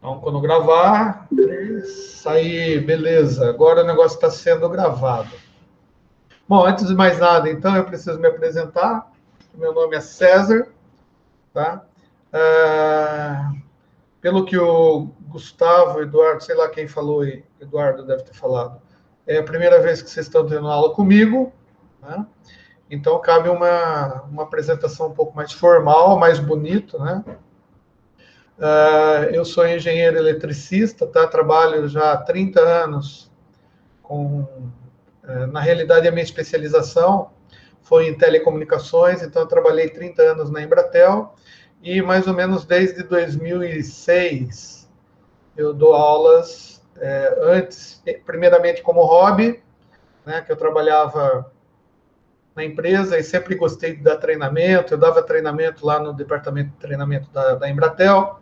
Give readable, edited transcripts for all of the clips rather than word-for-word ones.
Então, quando gravar, sair, beleza. Agora o negócio está sendo gravado. Bom, antes de mais nada, então, eu preciso me apresentar. Meu nome é César, tá? Pelo que o Gustavo, Eduardo, sei lá quem falou aí, Eduardo deve ter falado, é a primeira vez que vocês estão tendo aula comigo, né? Então, cabe uma apresentação um pouco mais formal, mais bonito, né? Eu sou engenheiro eletricista, tá? Trabalho já há 30 anos com... Na realidade, a minha especialização foi em telecomunicações, então eu trabalhei 30 anos na Embratel e mais ou menos desde 2006 eu dou aulas, antes, primeiramente como hobby, né, que eu trabalhava na empresa e sempre gostei de dar treinamento, eu dava treinamento lá no departamento de treinamento da Embratel,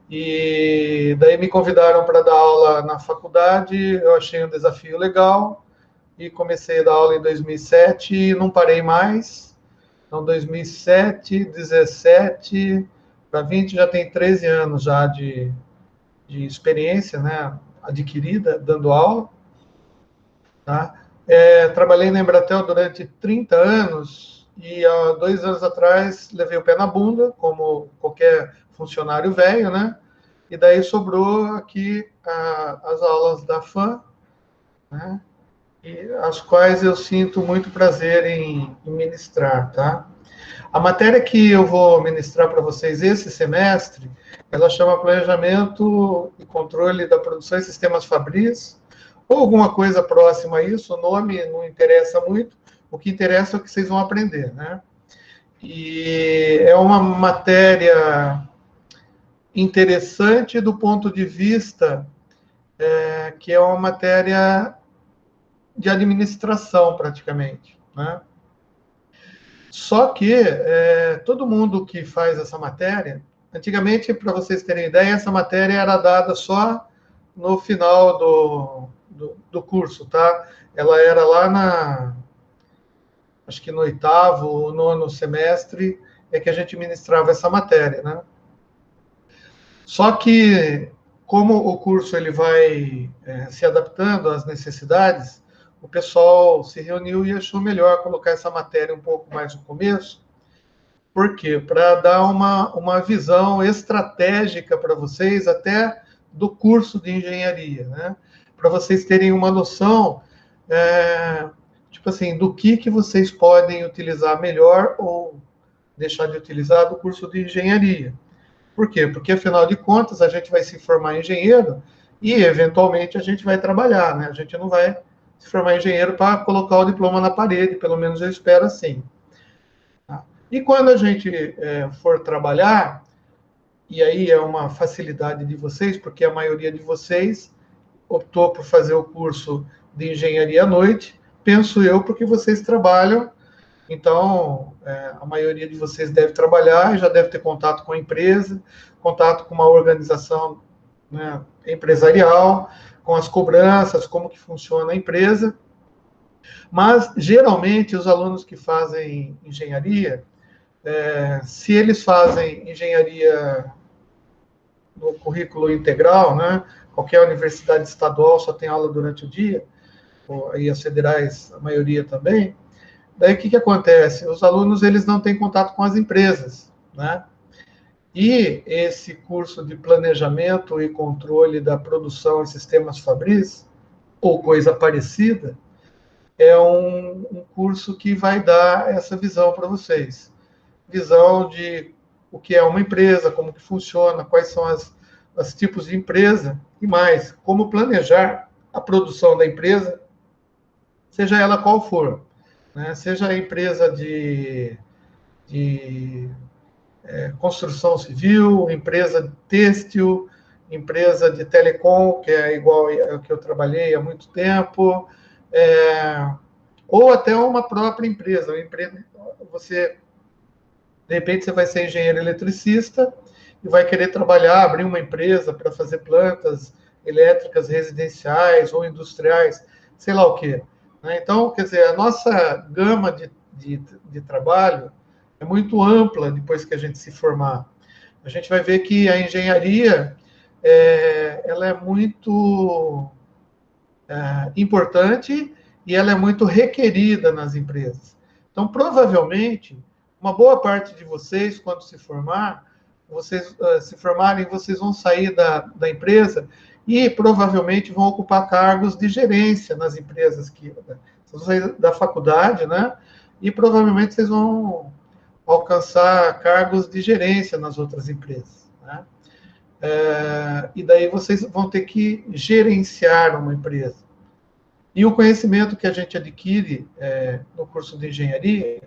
e daí me convidaram para dar aula na faculdade, eu achei um desafio legal, e comecei a dar aula em 2007 e não parei mais. Então, 2007, 17 para 20, já tem 13 anos já de experiência, né, adquirida, dando aula. Tá? Trabalhei na Embratel durante 30 anos e há 2 anos atrás levei o pé na bunda, como qualquer funcionário velho, né? E daí sobrou aqui as aulas da FAM, né? E as quais eu sinto muito prazer em ministrar, tá? A matéria que eu vou ministrar para vocês esse semestre, ela chama Planejamento e Controle da Produção e Sistemas Fabris, ou alguma coisa próxima a isso, o nome não interessa muito, o que interessa é o que vocês vão aprender, né? E é uma matéria interessante do ponto de vista que é uma matéria de administração, praticamente, né? Só que todo mundo que faz essa matéria, antigamente, para vocês terem ideia, essa matéria era dada só no final do curso, tá? Ela era lá acho que no 8º ou 9º semestre, é que a gente ministrava essa matéria, né? Só que, como o curso ele vai se adaptando às necessidades, o pessoal se reuniu e achou melhor colocar essa matéria um pouco mais no começo. Por quê? Para dar uma visão estratégica para vocês, até do curso de engenharia, né? Para vocês terem uma noção, tipo assim, do que vocês podem utilizar melhor ou deixar de utilizar do curso de engenharia. Por quê? Porque, afinal de contas, a gente vai se formar engenheiro e, eventualmente, a gente vai trabalhar, né? A gente não vai se formar engenheiro para colocar o diploma na parede, pelo menos eu espero assim. Tá? E quando a gente for trabalhar, e aí é uma facilidade de vocês, porque a maioria de vocês optou por fazer o curso de engenharia à noite, penso eu, porque vocês trabalham, então a maioria de vocês deve trabalhar e já deve ter contato com a empresa, contato com uma organização, né, empresarial, com as cobranças, como que funciona a empresa. Mas, geralmente, os alunos que fazem engenharia, se eles fazem engenharia no currículo integral, né? Qualquer universidade estadual só tem aula durante o dia, e as federais, a maioria também. Daí, o que acontece? Os alunos eles não têm contato com as empresas, né? E esse curso de planejamento e controle da produção em sistemas fabris, ou coisa parecida, é um curso que vai dar essa visão para vocês. Visão de o que é uma empresa, como que funciona, quais são os tipos de empresa e mais, como planejar a produção da empresa, seja ela qual for, né? Seja a empresa de construção civil, empresa têxtil, empresa de telecom, que é igual ao que eu trabalhei há muito tempo, ou até uma própria empresa. Você, de repente, você vai ser engenheiro eletricista e vai querer trabalhar, abrir uma empresa para fazer plantas elétricas residenciais ou industriais, sei lá o quê. Então, quer dizer, a nossa gama de trabalho é muito ampla depois que a gente se formar. A gente vai ver que a engenharia ela é muito importante e ela é muito requerida nas empresas. Então, provavelmente, uma boa parte de vocês, quando se formar, vocês se formarem, vocês vão sair da empresa e provavelmente vão ocupar cargos de gerência nas empresas que vocês vão sair da faculdade, né? E provavelmente vocês vão alcançar cargos de gerência nas outras empresas, né? E daí vocês vão ter que gerenciar uma empresa. E o conhecimento que a gente adquire no curso de engenharia,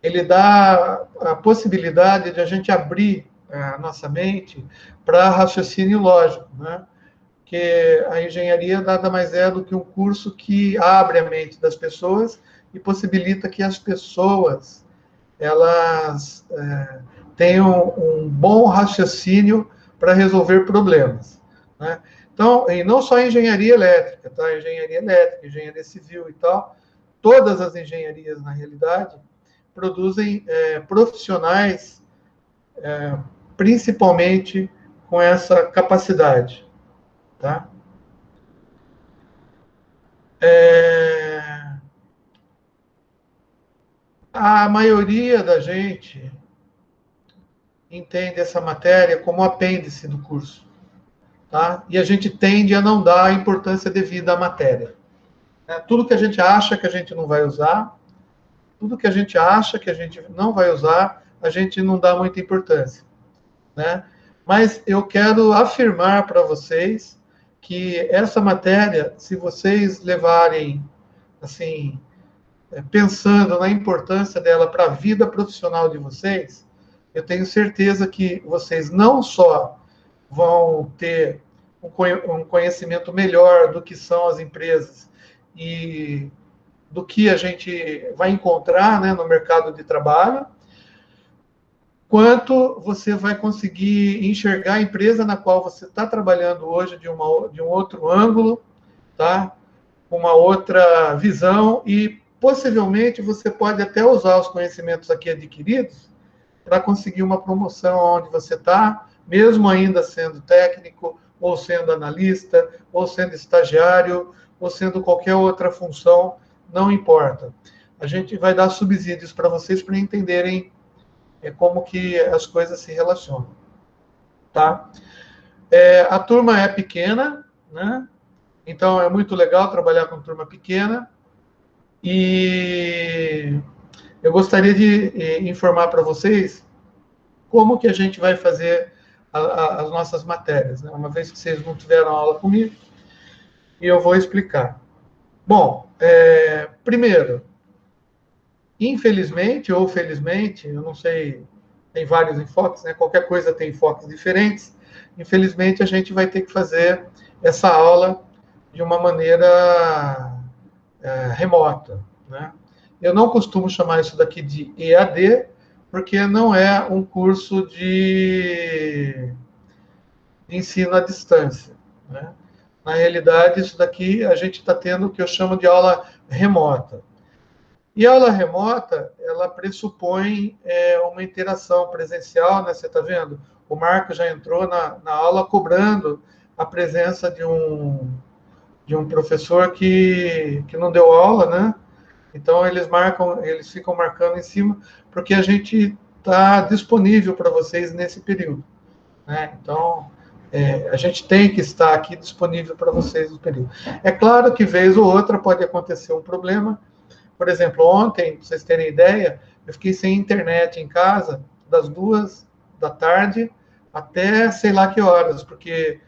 ele dá a possibilidade de a gente abrir a nossa mente para raciocínio lógico, né? Que a engenharia nada mais é do que um curso que abre a mente das pessoas e possibilita que as pessoas elas tenham um bom raciocínio para resolver problemas, né? Então, e não só a engenharia elétrica, tá? Engenharia elétrica, engenharia civil e tal, todas as engenharias, na realidade, produzem profissionais, principalmente com essa capacidade, tá? A maioria da gente entende essa matéria como apêndice do curso, tá? E a gente tende a não dar a importância devida à matéria. Tudo que a gente acha que a gente não vai usar, tudo que a gente acha que a gente não vai usar, a gente não dá muita importância, né? Mas eu quero afirmar para vocês que essa matéria, se vocês levarem, assim, pensando na importância dela para a vida profissional de vocês, eu tenho certeza que vocês não só vão ter um conhecimento melhor do que são as empresas e do que a gente vai encontrar, né, no mercado de trabalho, quanto você vai conseguir enxergar a empresa na qual você está trabalhando hoje de um outro ângulo, tá? Uma outra visão, e possivelmente você pode até usar os conhecimentos aqui adquiridos para conseguir uma promoção onde você está, mesmo ainda sendo técnico, ou sendo analista, ou sendo estagiário, ou sendo qualquer outra função, não importa. A gente vai dar subsídios para vocês para entenderem como que as coisas se relacionam, tá? A turma é pequena, né? Então é muito legal trabalhar com turma pequena, e eu gostaria de informar para vocês como que a gente vai fazer as nossas matérias, né? Uma vez que vocês não tiveram aula comigo, e eu vou explicar. Bom, primeiro, infelizmente ou felizmente, eu não sei, tem vários enfoques, né? Qualquer coisa tem enfoques diferentes. Infelizmente, a gente vai ter que fazer essa aula de uma maneira remota, né? Eu não costumo chamar isso daqui de EAD, porque não é um curso de ensino à distância, né? Na realidade, isso daqui a gente está tendo o que eu chamo de aula remota. E a aula remota, ela pressupõe uma interação presencial, né? Você está vendo? O Marco já entrou na aula cobrando a presença de um professor que não deu aula, né? Então, eles ficam marcando em cima, porque a gente está disponível para vocês nesse período, né? Então, a gente tem que estar aqui disponível para vocês no período. É claro que, vez ou outra, pode acontecer um problema. Por exemplo, ontem, para vocês terem ideia, eu fiquei sem internet em casa das 2 da tarde até sei lá que horas, porque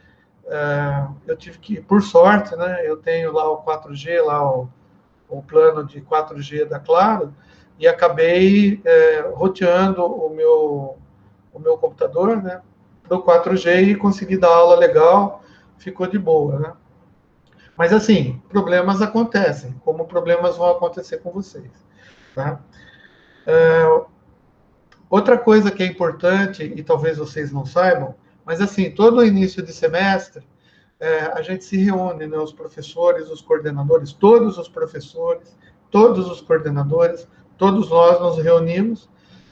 eu tive que, por sorte, né, eu tenho lá o 4G, lá o plano de 4G da Claro, e acabei roteando o meu computador, né, para o 4G e consegui dar aula legal, ficou de boa, né? Mas, assim, problemas acontecem, como problemas vão acontecer com vocês, tá? Outra coisa que é importante, e talvez vocês não saibam, mas, assim, todo início de semestre, a gente se reúne, né, os professores, os coordenadores, todos os professores, todos os coordenadores, todos nós nos reunimos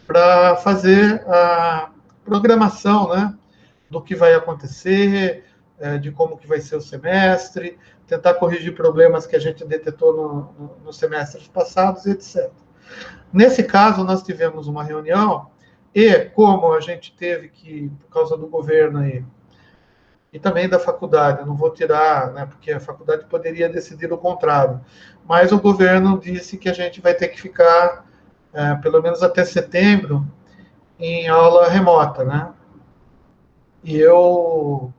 para fazer a programação, né, do que vai acontecer, de como que vai ser o semestre, tentar corrigir problemas que a gente detetou nos semestres passados, etc. Nesse caso, nós tivemos uma reunião e, como a gente teve que, por causa do governo aí, e também da faculdade, eu não vou tirar, né, porque a faculdade poderia decidir o contrário, mas o governo disse que a gente vai ter que ficar, pelo menos até setembro, em aula remota, né? E eu,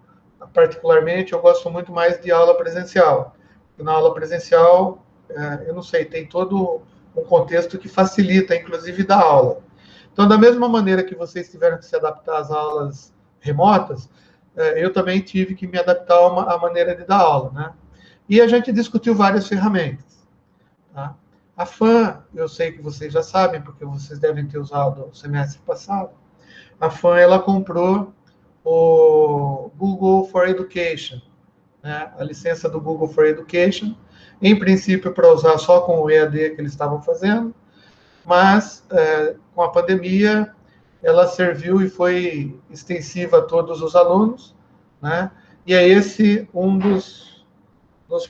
particularmente, eu gosto muito mais de aula presencial. Na aula presencial, eu não sei, tem todo um contexto que facilita, inclusive, da aula. Então, da mesma maneira que vocês tiveram que se adaptar às aulas remotas, eu também tive que me adaptar à maneira de dar aula, né? E a gente discutiu várias ferramentas. Tá? A FAM, eu sei que vocês já sabem, porque vocês devem ter usado o semestre passado. A FAM, ela comprou o Google for Education, né? A licença do Google for Education, em princípio para usar só com o EAD que eles estavam fazendo, mas com a pandemia ela serviu e foi extensiva a todos os alunos, né? E é esse um dos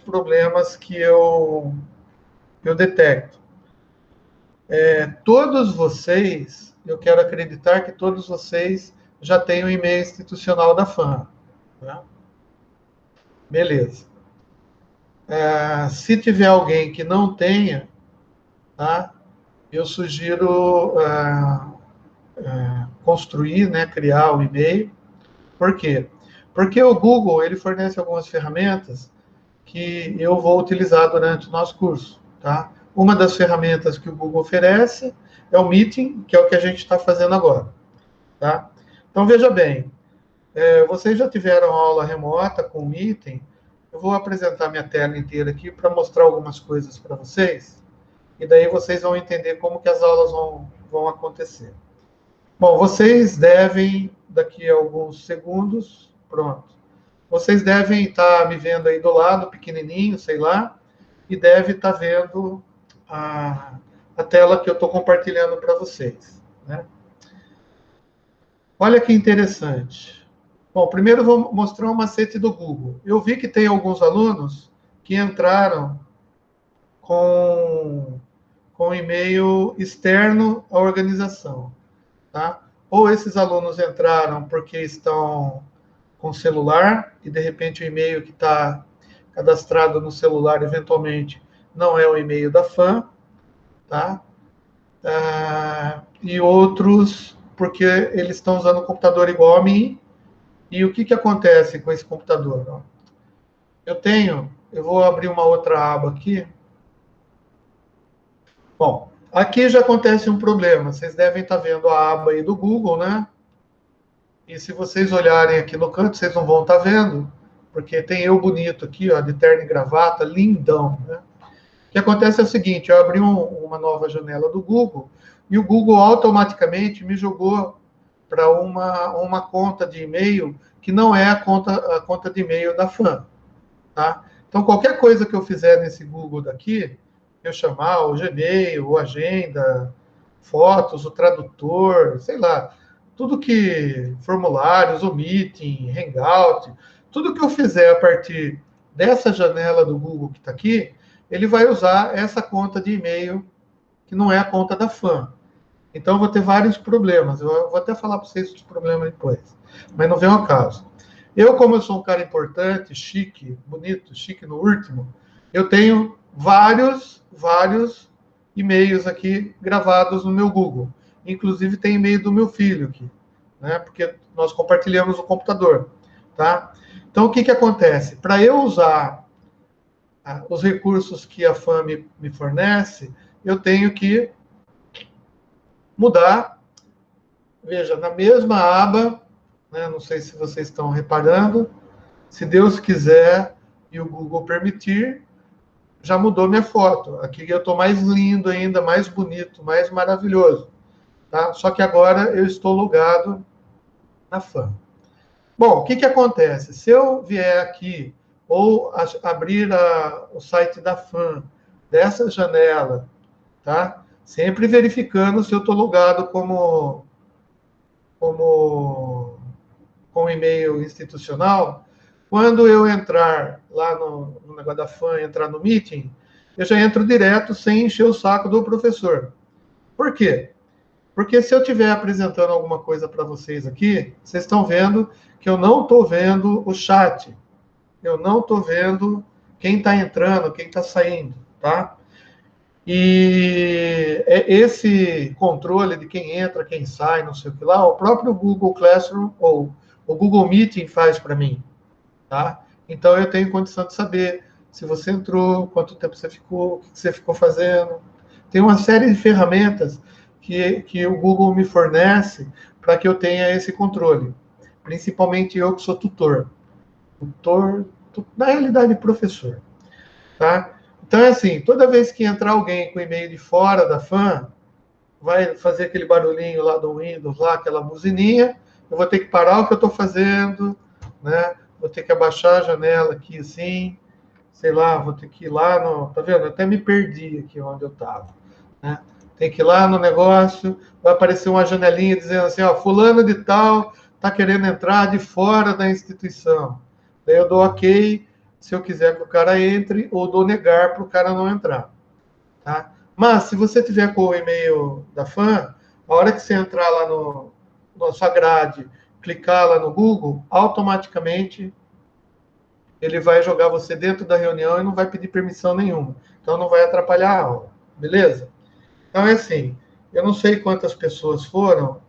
problemas que eu detecto. Todos vocês, eu quero acreditar que todos vocês já têm o e-mail institucional da FAM. Né? Beleza. Se tiver alguém que não tenha, tá? Eu sugiro construir, né, criar o e-mail. Por quê? Porque o Google ele fornece algumas ferramentas que eu vou utilizar durante o nosso curso. Tá? Uma das ferramentas que o Google oferece é o Meeting, que é o que a gente está fazendo agora. Tá? Então, veja bem, vocês já tiveram aula remota com o Meeting. Eu vou apresentar minha tela inteira aqui para mostrar algumas coisas para vocês, e daí vocês vão entender como que as aulas vão acontecer. Bom, vocês devem, daqui a alguns segundos, pronto, vocês devem estar me vendo aí do lado, pequenininho, sei lá, e deve estar vendo a tela que eu estou compartilhando para vocês. Né? Olha que interessante. Bom, primeiro eu vou mostrar um macete do Google. Eu vi que tem alguns alunos que entraram com e-mail externo à organização. Tá? Ou esses alunos entraram porque estão com celular e, de repente, o e-mail que está cadastrado no celular, eventualmente, não é o e-mail da FAM, tá? E outros porque eles estão usando um computador igual a mim. E o que acontece com esse computador? Eu vou abrir uma outra aba aqui. Bom, aqui já acontece um problema. Vocês devem estar vendo a aba aí do Google, né? E se vocês olharem aqui no canto, vocês não vão estar vendo, porque tem eu bonito aqui, ó, de terno e gravata, lindão, né? O que acontece é o seguinte, eu abri uma nova janela do Google, e o Google automaticamente me jogou para uma conta de e-mail que não é a conta de e-mail da FAM. Tá? Então, qualquer coisa que eu fizer nesse Google daqui, eu chamar o Gmail, o Agenda, fotos, o tradutor, sei lá, tudo que, formulários, o Meeting, Hangout, tudo que eu fizer a partir dessa janela do Google que está aqui, ele vai usar essa conta de e-mail que não é a conta da FAM. Então, eu vou ter vários problemas. Eu vou até falar para vocês os problemas depois. Mas não vem ao caso. Como eu sou um cara importante, chique, bonito, chique no último, eu tenho vários e-mails aqui gravados no meu Google. Inclusive, tem e-mail do meu filho aqui, né? Porque nós compartilhamos o computador, tá? Então, o que acontece? Para eu usar os recursos que a FAM me fornece, eu tenho que mudar. Veja, na mesma aba, né, não sei se vocês estão reparando, se Deus quiser e o Google permitir, já mudou minha foto. Aqui eu estou mais lindo ainda, mais bonito, mais maravilhoso. Tá? Só que agora eu estou logado na FAM. Bom, o que acontece? Se eu vier aqui ou abrir o site da FAM dessa janela, tá? Sempre verificando se eu estou logado como com e-mail institucional, quando eu entrar lá no negócio da FAM, entrar no meeting, eu já entro direto sem encher o saco do professor. Por quê? Porque se eu estiver apresentando alguma coisa para vocês aqui, vocês estão vendo que eu não estou vendo o chat. Eu não estou vendo quem está entrando, quem está saindo, tá? E esse controle de quem entra, quem sai, não sei o que lá, o próprio Google Classroom ou o Google Meeting faz para mim, tá? Então eu tenho condição de saber se você entrou, quanto tempo você ficou, o que você ficou fazendo. Tem uma série de ferramentas que o Google me fornece para que eu tenha esse controle. Principalmente eu que sou tutor. Na realidade, professor. Tá? Então, é assim, toda vez que entrar alguém com e-mail de fora da FAM, vai fazer aquele barulhinho lá do Windows, lá, aquela buzininha, eu vou ter que parar o que eu estou fazendo, né? Vou ter que abaixar a janela aqui, assim, sei lá, vou ter que ir lá no... Tá vendo? Eu até me perdi aqui onde eu estava, né? Tem que ir lá no negócio, vai aparecer uma janelinha dizendo assim, ó, fulano de tal está querendo entrar de fora da instituição. Daí eu dou ok, se eu quiser que o cara entre, ou dou negar para o cara não entrar. Tá? Mas, se você tiver com o e-mail da FAM, a hora que você entrar lá na sua grade, clicar lá no Google, automaticamente ele vai jogar você dentro da reunião e não vai pedir permissão nenhuma. Então, não vai atrapalhar a aula. Beleza? Então, é assim, eu não sei quantas pessoas foram,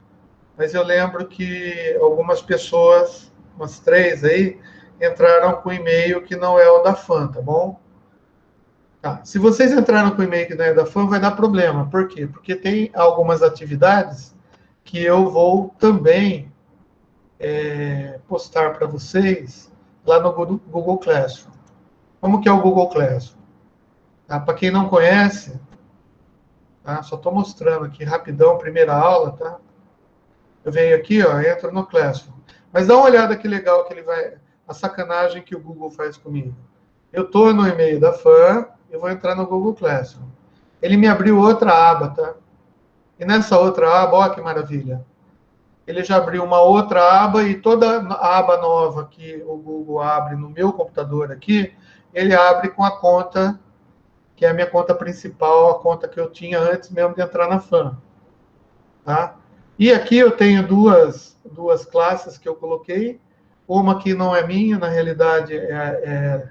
mas eu lembro que algumas pessoas, umas 3 aí, entraram com e-mail que não é o da FAM, tá bom? Tá. Se vocês entraram com o e-mail que não é da FAM, vai dar problema. Por quê? Porque tem algumas atividades que eu vou também postar para vocês lá no Google Classroom. Como que é o Google Classroom? Tá? Para quem não conhece, tá? Só estou mostrando aqui rapidão, primeira aula, tá? Eu venho aqui, ó, entro no Classroom. Mas dá uma olhada que legal que ele vai... A sacanagem que o Google faz comigo. Eu estou no e-mail da FAM, eu vou entrar no Google Classroom. Ele me abriu outra aba, tá? E nessa outra aba, ó que maravilha. Ele já abriu uma outra aba e toda a aba nova que o Google abre no meu computador aqui, ele abre com a conta, que é a minha conta principal, a conta que eu tinha antes mesmo de entrar na FAM. Tá? E aqui eu tenho duas classes que eu coloquei. Uma que não é minha, na realidade é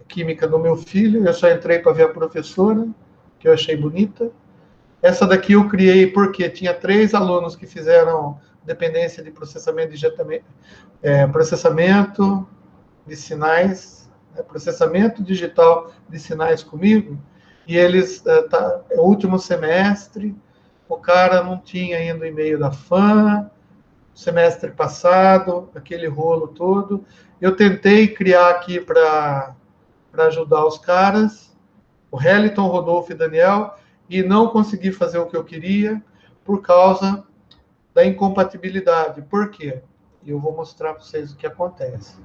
química do meu filho. Eu só entrei para ver a professora, que eu achei bonita. Essa daqui eu criei porque tinha 3 alunos que fizeram dependência de processamento de sinais, processamento digital de sinais comigo, e eles, é o último semestre, o cara não tinha ainda o e-mail da FAM, semestre passado, aquele rolo todo. Eu tentei criar aqui para ajudar os caras, o Heliton, Rodolfo e Daniel, e não consegui fazer o que eu queria por causa da incompatibilidade. Por quê? Eu vou mostrar para vocês o que acontece.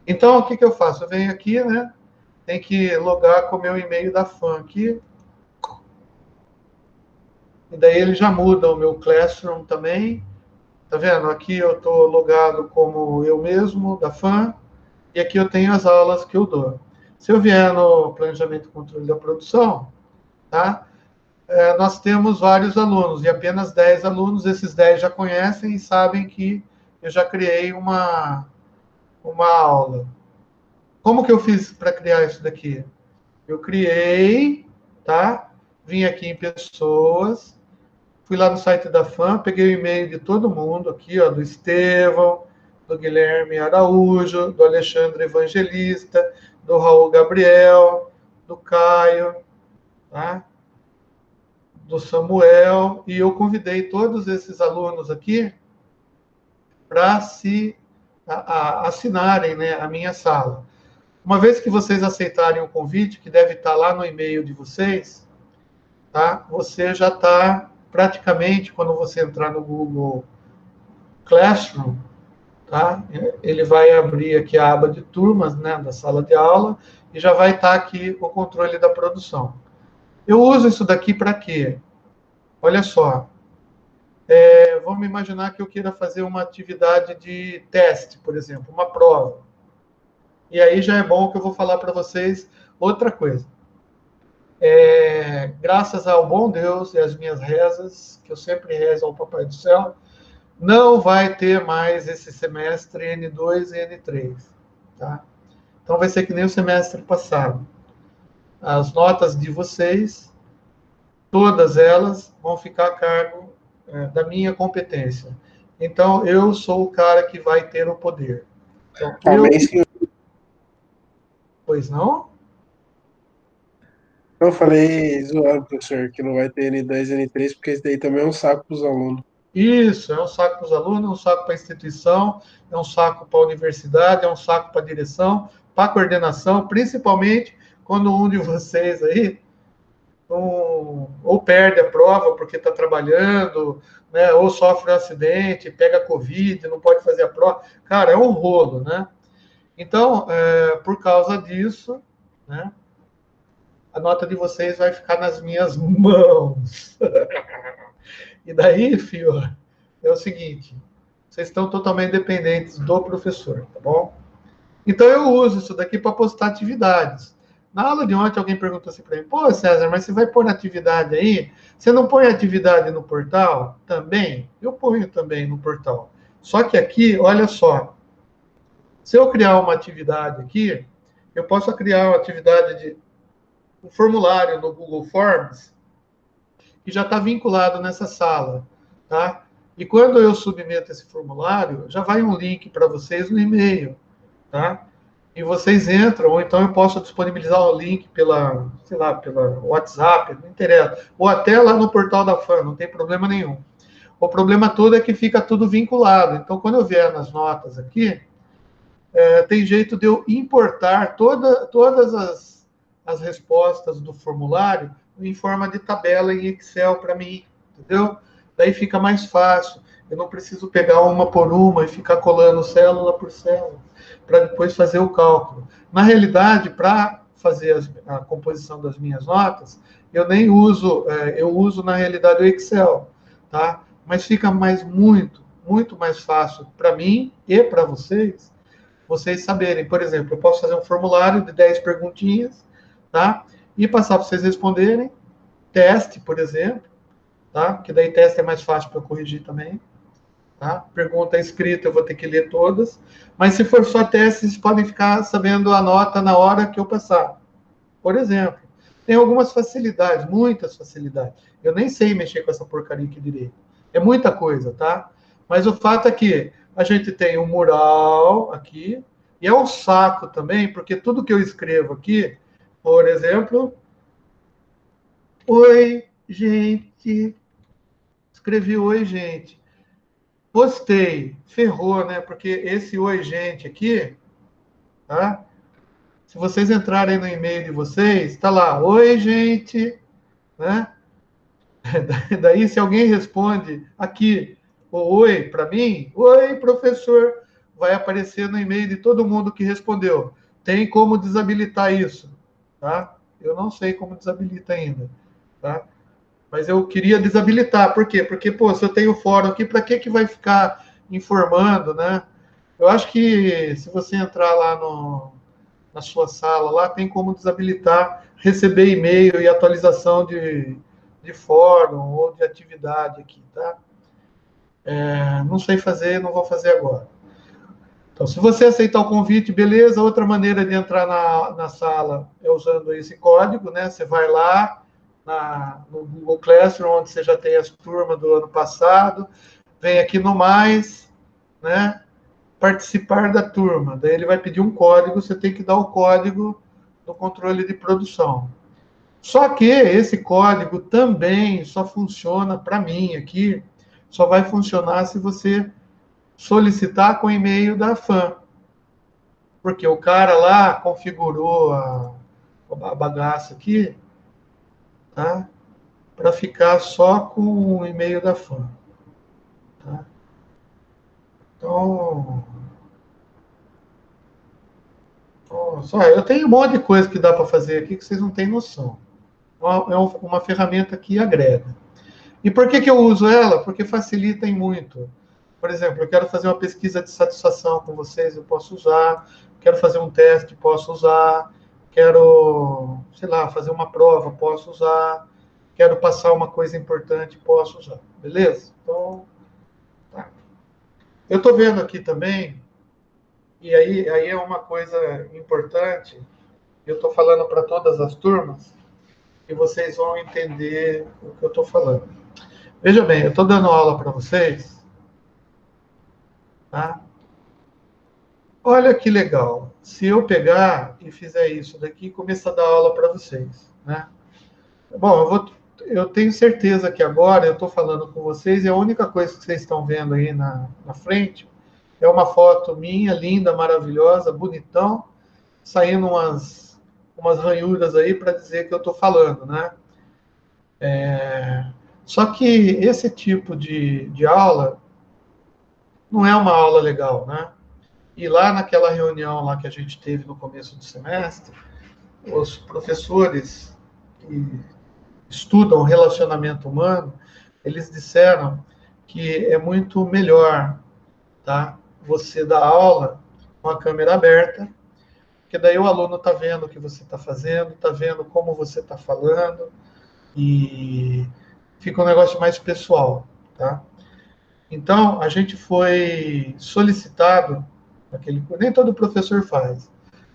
Então, o que eu faço? Eu venho aqui, né? Tem que logar com o meu e-mail da FAM aqui. E daí ele já muda o meu Classroom também. Tá vendo? Aqui eu estou logado como eu mesmo, da FAM. E aqui eu tenho as aulas que eu dou. Se eu vier no planejamento e controle da produção, tá? Nós temos vários alunos, e apenas 10 alunos, esses 10 já conhecem e sabem que eu já criei uma aula. Como que eu fiz para criar isso daqui? Eu criei, tá? Vim aqui em pessoas, fui lá no site da FAM, peguei o e-mail de todo mundo aqui, ó, do Estevão, do Guilherme Araújo, do Alexandre Evangelista, do Raul Gabriel, do Caio, tá? Do Samuel, e eu convidei todos esses alunos aqui para se assinarem, né, a minha sala. Uma vez que vocês aceitarem o convite, que deve estar lá no e-mail de vocês, tá? Você já está praticamente, quando você entrar no Google Classroom, tá? Ele vai abrir aqui a aba de turmas, né, da sala de aula, e já vai estar aqui o controle da produção. Eu uso isso daqui para quê? Olha só. Vamos imaginar que eu queira fazer uma atividade de teste, por exemplo, uma prova. E aí já é bom que eu vou falar para vocês outra coisa. Graças ao bom Deus e às minhas rezas, que eu sempre rezo ao Papai do Céu, não vai ter mais esse semestre N2 e N3. Tá? Então vai ser que nem o semestre passado. As notas de vocês, todas elas, vão ficar a cargo da minha competência. Então, eu sou o cara que vai ter o poder. Então, Amém, senhor. Pois não? Eu falei zoando, professor, que não vai ter N2 e N3, porque isso daí também é um saco para os alunos. Isso, é um saco para os alunos, é um saco para a instituição, é um saco para a universidade, é um saco para a direção, para a coordenação, principalmente quando um de vocês aí ou perde a prova porque está trabalhando, né, ou sofre um acidente, pega Covid, não pode fazer a prova. Cara, é um rolo, né? Então, por causa disso, né, a nota de vocês vai ficar nas minhas mãos. E daí, filho, é o seguinte, vocês estão totalmente dependentes do professor, tá bom? Então, eu uso isso daqui para postar atividades. Na aula de ontem, alguém perguntou assim para mim, pô, César, mas você vai pôr atividade aí? Você não põe atividade no portal? Também? Eu ponho também no portal. Só que aqui, olha só, se eu criar uma atividade aqui, eu posso criar uma atividade de um formulário no Google Forms que já está vinculado nessa sala, tá? E quando eu submeto esse formulário, já vai um link para vocês no e-mail, tá? E vocês entram, ou então eu posso disponibilizar o link pela, sei lá, pela WhatsApp, não interessa, ou até lá no portal da FAM, não tem problema nenhum. O problema todo é que fica tudo vinculado. Então, quando eu vier nas notas aqui, tem jeito de eu importar todas as respostas do formulário em forma de tabela em Excel para mim, entendeu? Daí fica mais fácil. Eu não preciso pegar uma por uma e ficar colando célula por célula para depois fazer o cálculo. Na realidade, para fazer a composição das minhas notas, eu nem uso, eu uso na realidade o Excel, tá? Mas fica muito mais fácil para mim e para vocês saberem. Por exemplo, eu posso fazer um formulário de 10 perguntinhas, tá? E passar para vocês responderem. Teste, por exemplo, tá? Que daí teste é mais fácil para eu corrigir também. Tá? Pergunta escrita, eu vou ter que ler todas. Mas se for só teste, vocês podem ficar sabendo a nota na hora que eu passar. Por exemplo, tem algumas facilidades, muitas facilidades. Eu nem sei mexer com essa porcaria aqui direito. É muita coisa, tá? Mas o fato é que a gente tem um mural aqui, e é um saco também, porque tudo que eu escrevo aqui, por exemplo, oi, gente. Escrevi oi, gente. Postei. Ferrou, né? Porque esse oi, gente aqui, tá? Se vocês entrarem no e-mail de vocês, tá lá, oi, gente, né? Daí, se alguém responde aqui, o oi para mim, oi, professor, vai aparecer no e-mail de todo mundo que respondeu. Tem como desabilitar isso, tá? Eu não sei como desabilita ainda, tá? Mas eu queria desabilitar. Por quê? Porque, pô, se eu tenho fórum aqui, para que vai ficar informando, né? Eu acho que se você entrar lá na sua sala, lá tem como desabilitar, receber e-mail e atualização de fórum ou de atividade aqui, tá? Não sei fazer, não vou fazer agora. Então, se você aceitar o convite, beleza. Outra maneira de entrar na sala é usando esse código, né? Você vai lá no Google Classroom, onde você já tem as turmas do ano passado, vem aqui no mais, né? Participar da turma. Daí ele vai pedir um código, você tem que dar o código do controle de produção. Só que esse código também só funciona para mim aqui, só vai funcionar se você solicitar com e-mail da FAM. Porque o cara lá configurou a bagaça aqui, tá? Para ficar só com o e-mail da FAM. Tá? Então, só, eu tenho um monte de coisa que dá para fazer aqui que vocês não têm noção. É uma ferramenta que agrega. E por que eu uso ela? Porque facilita em muito. Por exemplo, eu quero fazer uma pesquisa de satisfação com vocês, eu posso usar. Quero fazer um teste, posso usar. Quero, sei lá, fazer uma prova, posso usar. Quero passar uma coisa importante, posso usar. Beleza? Então, tá. Eu estou vendo aqui também, e aí é uma coisa importante, eu estou falando para todas as turmas, e vocês vão entender o que eu estou falando. Veja bem, eu estou dando aula para vocês, tá? Olha que legal. Se eu pegar e fizer isso daqui, começar a dar aula para vocês, né? Bom, eu tenho certeza que agora eu estou falando com vocês e a única coisa que vocês estão vendo aí na frente é uma foto minha, linda, maravilhosa, bonitão, saindo umas ranhuras aí para dizer que eu estou falando, né? Só que esse tipo de aula não é uma aula legal, né? E lá naquela reunião lá que a gente teve no começo do semestre, os professores que estudam relacionamento humano, eles disseram que é muito melhor, tá? Você dar aula com a câmera aberta, porque daí o aluno está vendo o que você está fazendo, está vendo como você está falando, e fica um negócio mais pessoal, tá? Então, a gente foi solicitado, nem todo professor faz,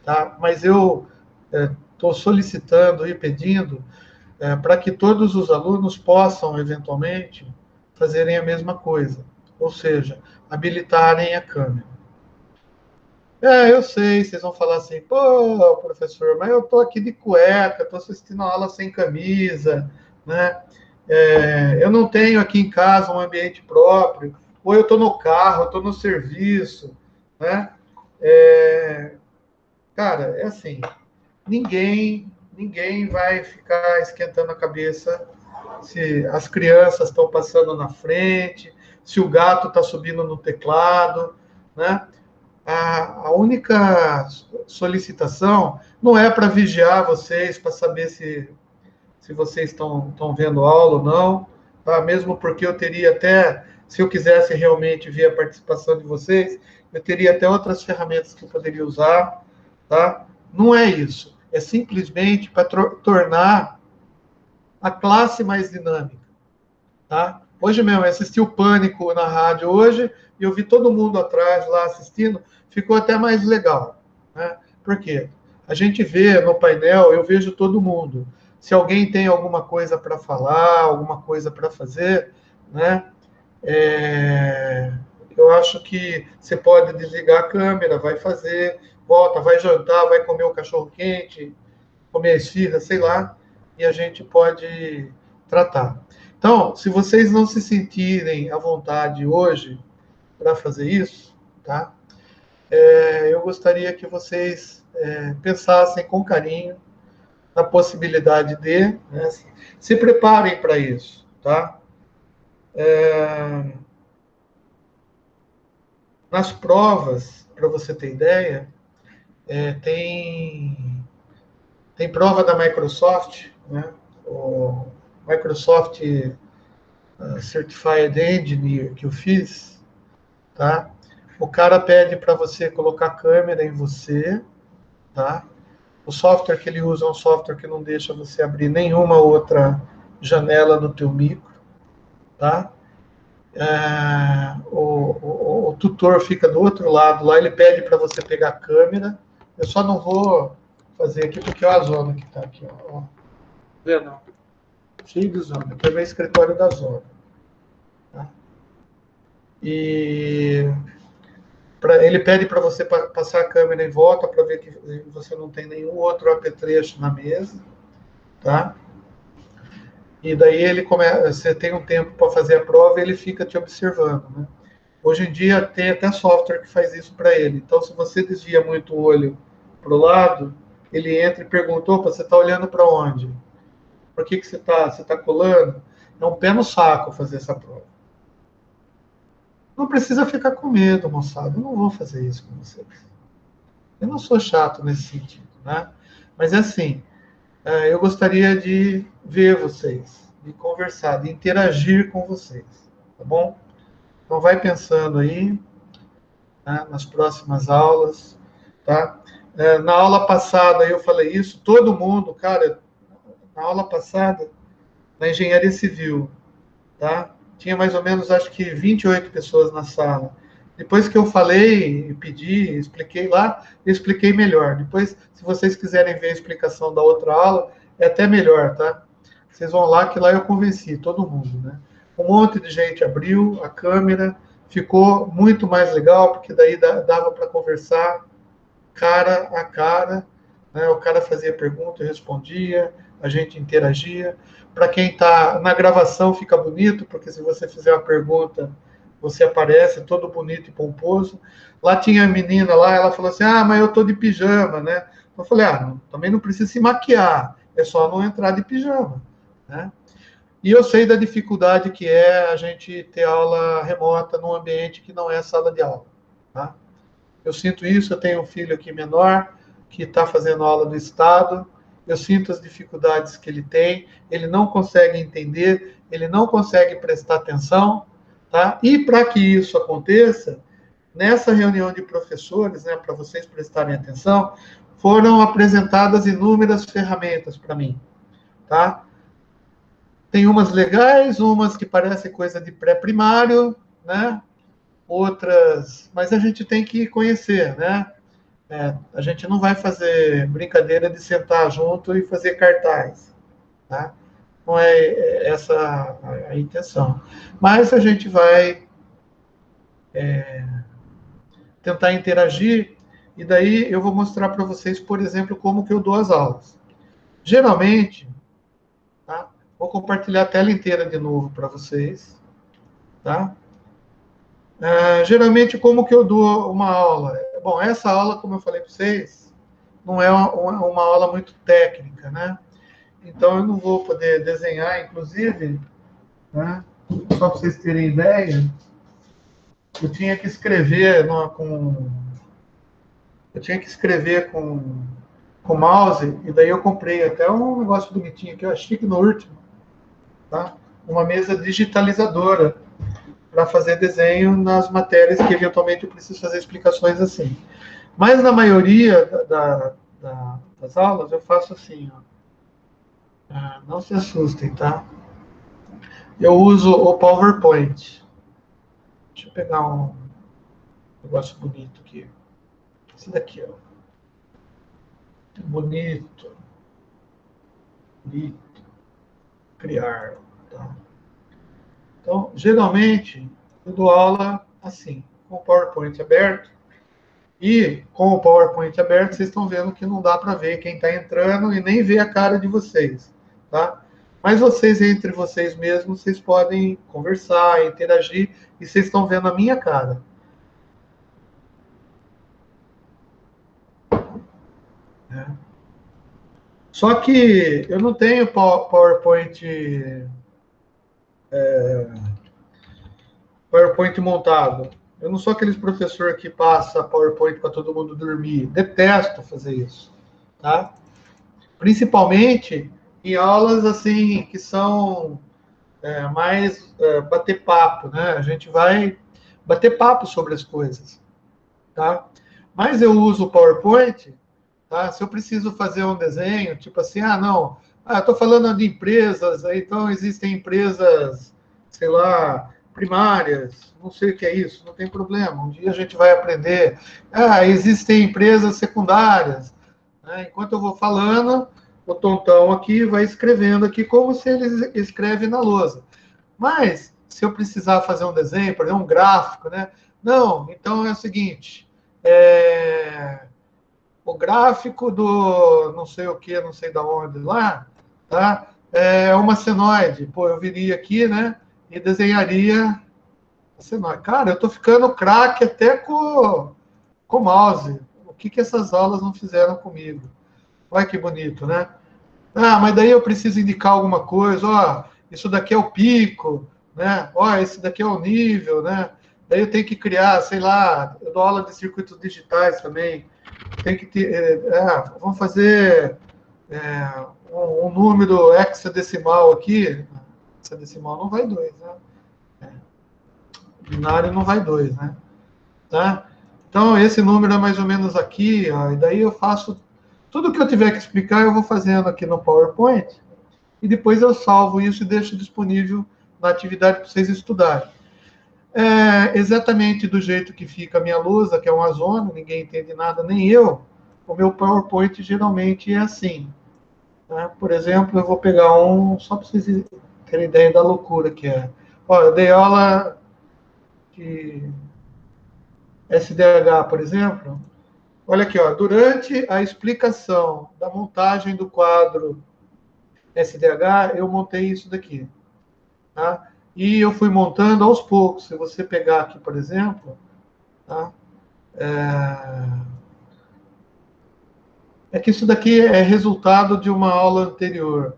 tá? Mas eu estou solicitando e pedindo para que todos os alunos possam, eventualmente, fazerem a mesma coisa, ou seja, habilitarem a câmera. Eu sei, vocês vão falar assim, pô, professor, mas eu estou aqui de cueca, estou assistindo a aula sem camisa, né? Eu não tenho aqui em casa um ambiente próprio, ou eu estou no carro, estou no serviço, né? Cara, é assim, ninguém vai ficar esquentando a cabeça se as crianças estão passando na frente, se o gato está subindo no teclado, né? A única solicitação não é para vigiar vocês, para saber se vocês estão vendo aula ou não, tá? Mesmo porque eu teria até, se eu quisesse realmente ver a participação de vocês, eu teria até outras ferramentas que eu poderia usar, tá? Não é isso. É simplesmente para tornar a classe mais dinâmica, tá? Hoje mesmo, eu assisti o Pânico na rádio hoje e eu vi todo mundo atrás lá assistindo, ficou até mais legal, né? Por quê? A gente vê no painel, eu vejo todo mundo. Se alguém tem alguma coisa para falar, alguma coisa para fazer, né? Eu acho que você pode desligar a câmera, vai fazer, volta, vai jantar, vai comer o cachorro quente, comer a esfirra, sei lá, e a gente pode tratar. Então, se vocês não se sentirem à vontade hoje para fazer isso, tá? Eu gostaria que vocês pensassem com carinho na possibilidade de, né, se preparem para isso, tá? Nas provas, para você ter ideia, tem prova da Microsoft, né? O Microsoft Certified Engineer que eu fiz, tá? O cara pede para você colocar câmera em você, tá? O software que ele usa é um software que não deixa você abrir nenhuma outra janela no teu micro, tá? O tutor fica do outro lado lá, ele pede para você pegar a câmera. Eu só não vou fazer aqui porque é a zona que está aqui, ó. Vendo? Cheio de zona. Aqui é o meu escritório da zona. Tá? E ele pede para você passar a câmera em volta para ver que você não tem nenhum outro apetrecho na mesa, tá? E daí você tem um tempo para fazer a prova e ele fica te observando, né? Hoje em dia tem até software que faz isso para ele. Então, se você desvia muito o olho para o lado, ele entra e pergunta: opa, você está olhando para onde? Por que você está colando? É um pé no saco fazer essa prova. Não precisa ficar com medo, moçada. Eu não vou fazer isso com vocês. Eu não sou chato nesse sentido, né? Mas é assim, eu gostaria de ver vocês, de conversar, de interagir com vocês, tá bom? Então, vai pensando aí, tá? Nas próximas aulas, tá? Na aula passada eu falei isso, todo mundo, cara, na aula passada, na engenharia civil, tá? Tinha mais ou menos, acho que 28 pessoas na sala. Depois que eu falei, pedi, expliquei lá, eu expliquei melhor. Depois, se vocês quiserem ver a explicação da outra aula, é até melhor, tá? Vocês vão lá, que lá eu convenci todo mundo, né? Um monte de gente abriu a câmera, ficou muito mais legal, porque daí dava para conversar cara a cara, né? O cara fazia pergunta, eu respondia, a gente interagia. Para quem está na gravação fica bonito, porque se você fizer uma pergunta, você aparece todo bonito e pomposo. Lá tinha a menina lá, ela falou assim, mas eu tô de pijama, né? Eu falei, também não precisa se maquiar, é só não entrar de pijama, né? E eu sei da dificuldade que é a gente ter aula remota num ambiente que não é sala de aula, tá? Eu sinto isso, eu tenho um filho aqui menor, que está fazendo aula do Estado, eu sinto as dificuldades que ele tem, ele não consegue entender, ele não consegue prestar atenção, tá? E para que isso aconteça, nessa reunião de professores, né, para vocês prestarem atenção, foram apresentadas inúmeras ferramentas para mim, tá? Tem umas legais, umas que parecem coisa de pré-primário, né? Outras, mas a gente tem que conhecer, né? A gente não vai fazer brincadeira de sentar junto e fazer cartaz, tá? Não é essa a intenção. Mas a gente vai tentar interagir e daí eu vou mostrar para vocês, por exemplo, como que eu dou as aulas. Geralmente, tá? Vou compartilhar a tela inteira de novo para vocês, tá? Geralmente, como que eu dou uma aula? Bom, essa aula, como eu falei para vocês, não é uma aula muito técnica, né? Então, eu não vou poder desenhar, inclusive, né? Só para vocês terem ideia, eu tinha que escrever com mouse, e daí eu comprei até um negócio bonitinho que eu achei que no último, tá? Uma mesa digitalizadora para fazer desenho nas matérias que eventualmente eu preciso fazer explicações assim. Mas na maioria das aulas eu faço assim, ó. Não se assustem, tá? Eu uso o PowerPoint. Deixa eu pegar um negócio bonito aqui. Esse daqui, ó. Bonito. Bonito. Criar. Tá? Então, geralmente, eu dou aula assim, com o PowerPoint aberto. E com o PowerPoint aberto, vocês estão vendo que não dá para ver quem está entrando e nem ver a cara de vocês, tá? Mas vocês, entre vocês mesmos, vocês podem conversar, interagir, e vocês estão vendo a minha cara. Né? Só que eu não tenho PowerPoint montado. Eu não sou aqueles professor que passa PowerPoint para todo mundo dormir. Detesto fazer isso, tá? Principalmente em aulas assim que são mais bater papo, né? A gente vai bater papo sobre as coisas, tá? Mas eu uso o PowerPoint, tá? Se eu preciso fazer um desenho, tipo assim, não, eu estou falando de empresas, então existem empresas, sei lá, primárias, não sei o que é isso, não tem problema. Um dia a gente vai aprender. Existem empresas secundárias, né? Enquanto eu vou falando, o tontão aqui vai escrevendo aqui como se ele escreve na lousa. Mas, se eu precisar fazer um desenho, por exemplo, um gráfico, né? Não, então é o seguinte, o gráfico do não sei o que, não sei da onde lá, tá? É uma senoide. Pô, eu viria aqui, né? E desenharia a senoide. Cara, eu tô ficando craque até com o mouse. O que essas aulas não fizeram comigo? Olha que bonito, né? Mas daí eu preciso indicar alguma coisa, isso daqui é o pico, né? Esse daqui é o nível, né? Daí eu tenho que criar, sei lá, eu dou aula de circuitos digitais também, tem que ter, vamos fazer um número hexadecimal aqui, hexadecimal não vai 2, né? Binário não vai 2, né? Tá? Então, esse número é mais ou menos aqui, ó, e daí eu faço tudo que eu tiver que explicar, eu vou fazendo aqui no PowerPoint, e depois eu salvo isso e deixo disponível na atividade para vocês estudarem. Exatamente do jeito que fica a minha lousa, que é uma zona, ninguém entende nada, nem eu. O meu PowerPoint geralmente é assim. Tá? Por exemplo, eu vou pegar um, só para vocês terem ideia da loucura que é. Ó, eu dei aula de SDH, por exemplo. Olha aqui, ó, durante a explicação da montagem do quadro SDH, eu montei isso daqui. Tá? E eu fui montando aos poucos. Se você pegar aqui, por exemplo, tá? É que isso daqui é resultado de uma aula anterior,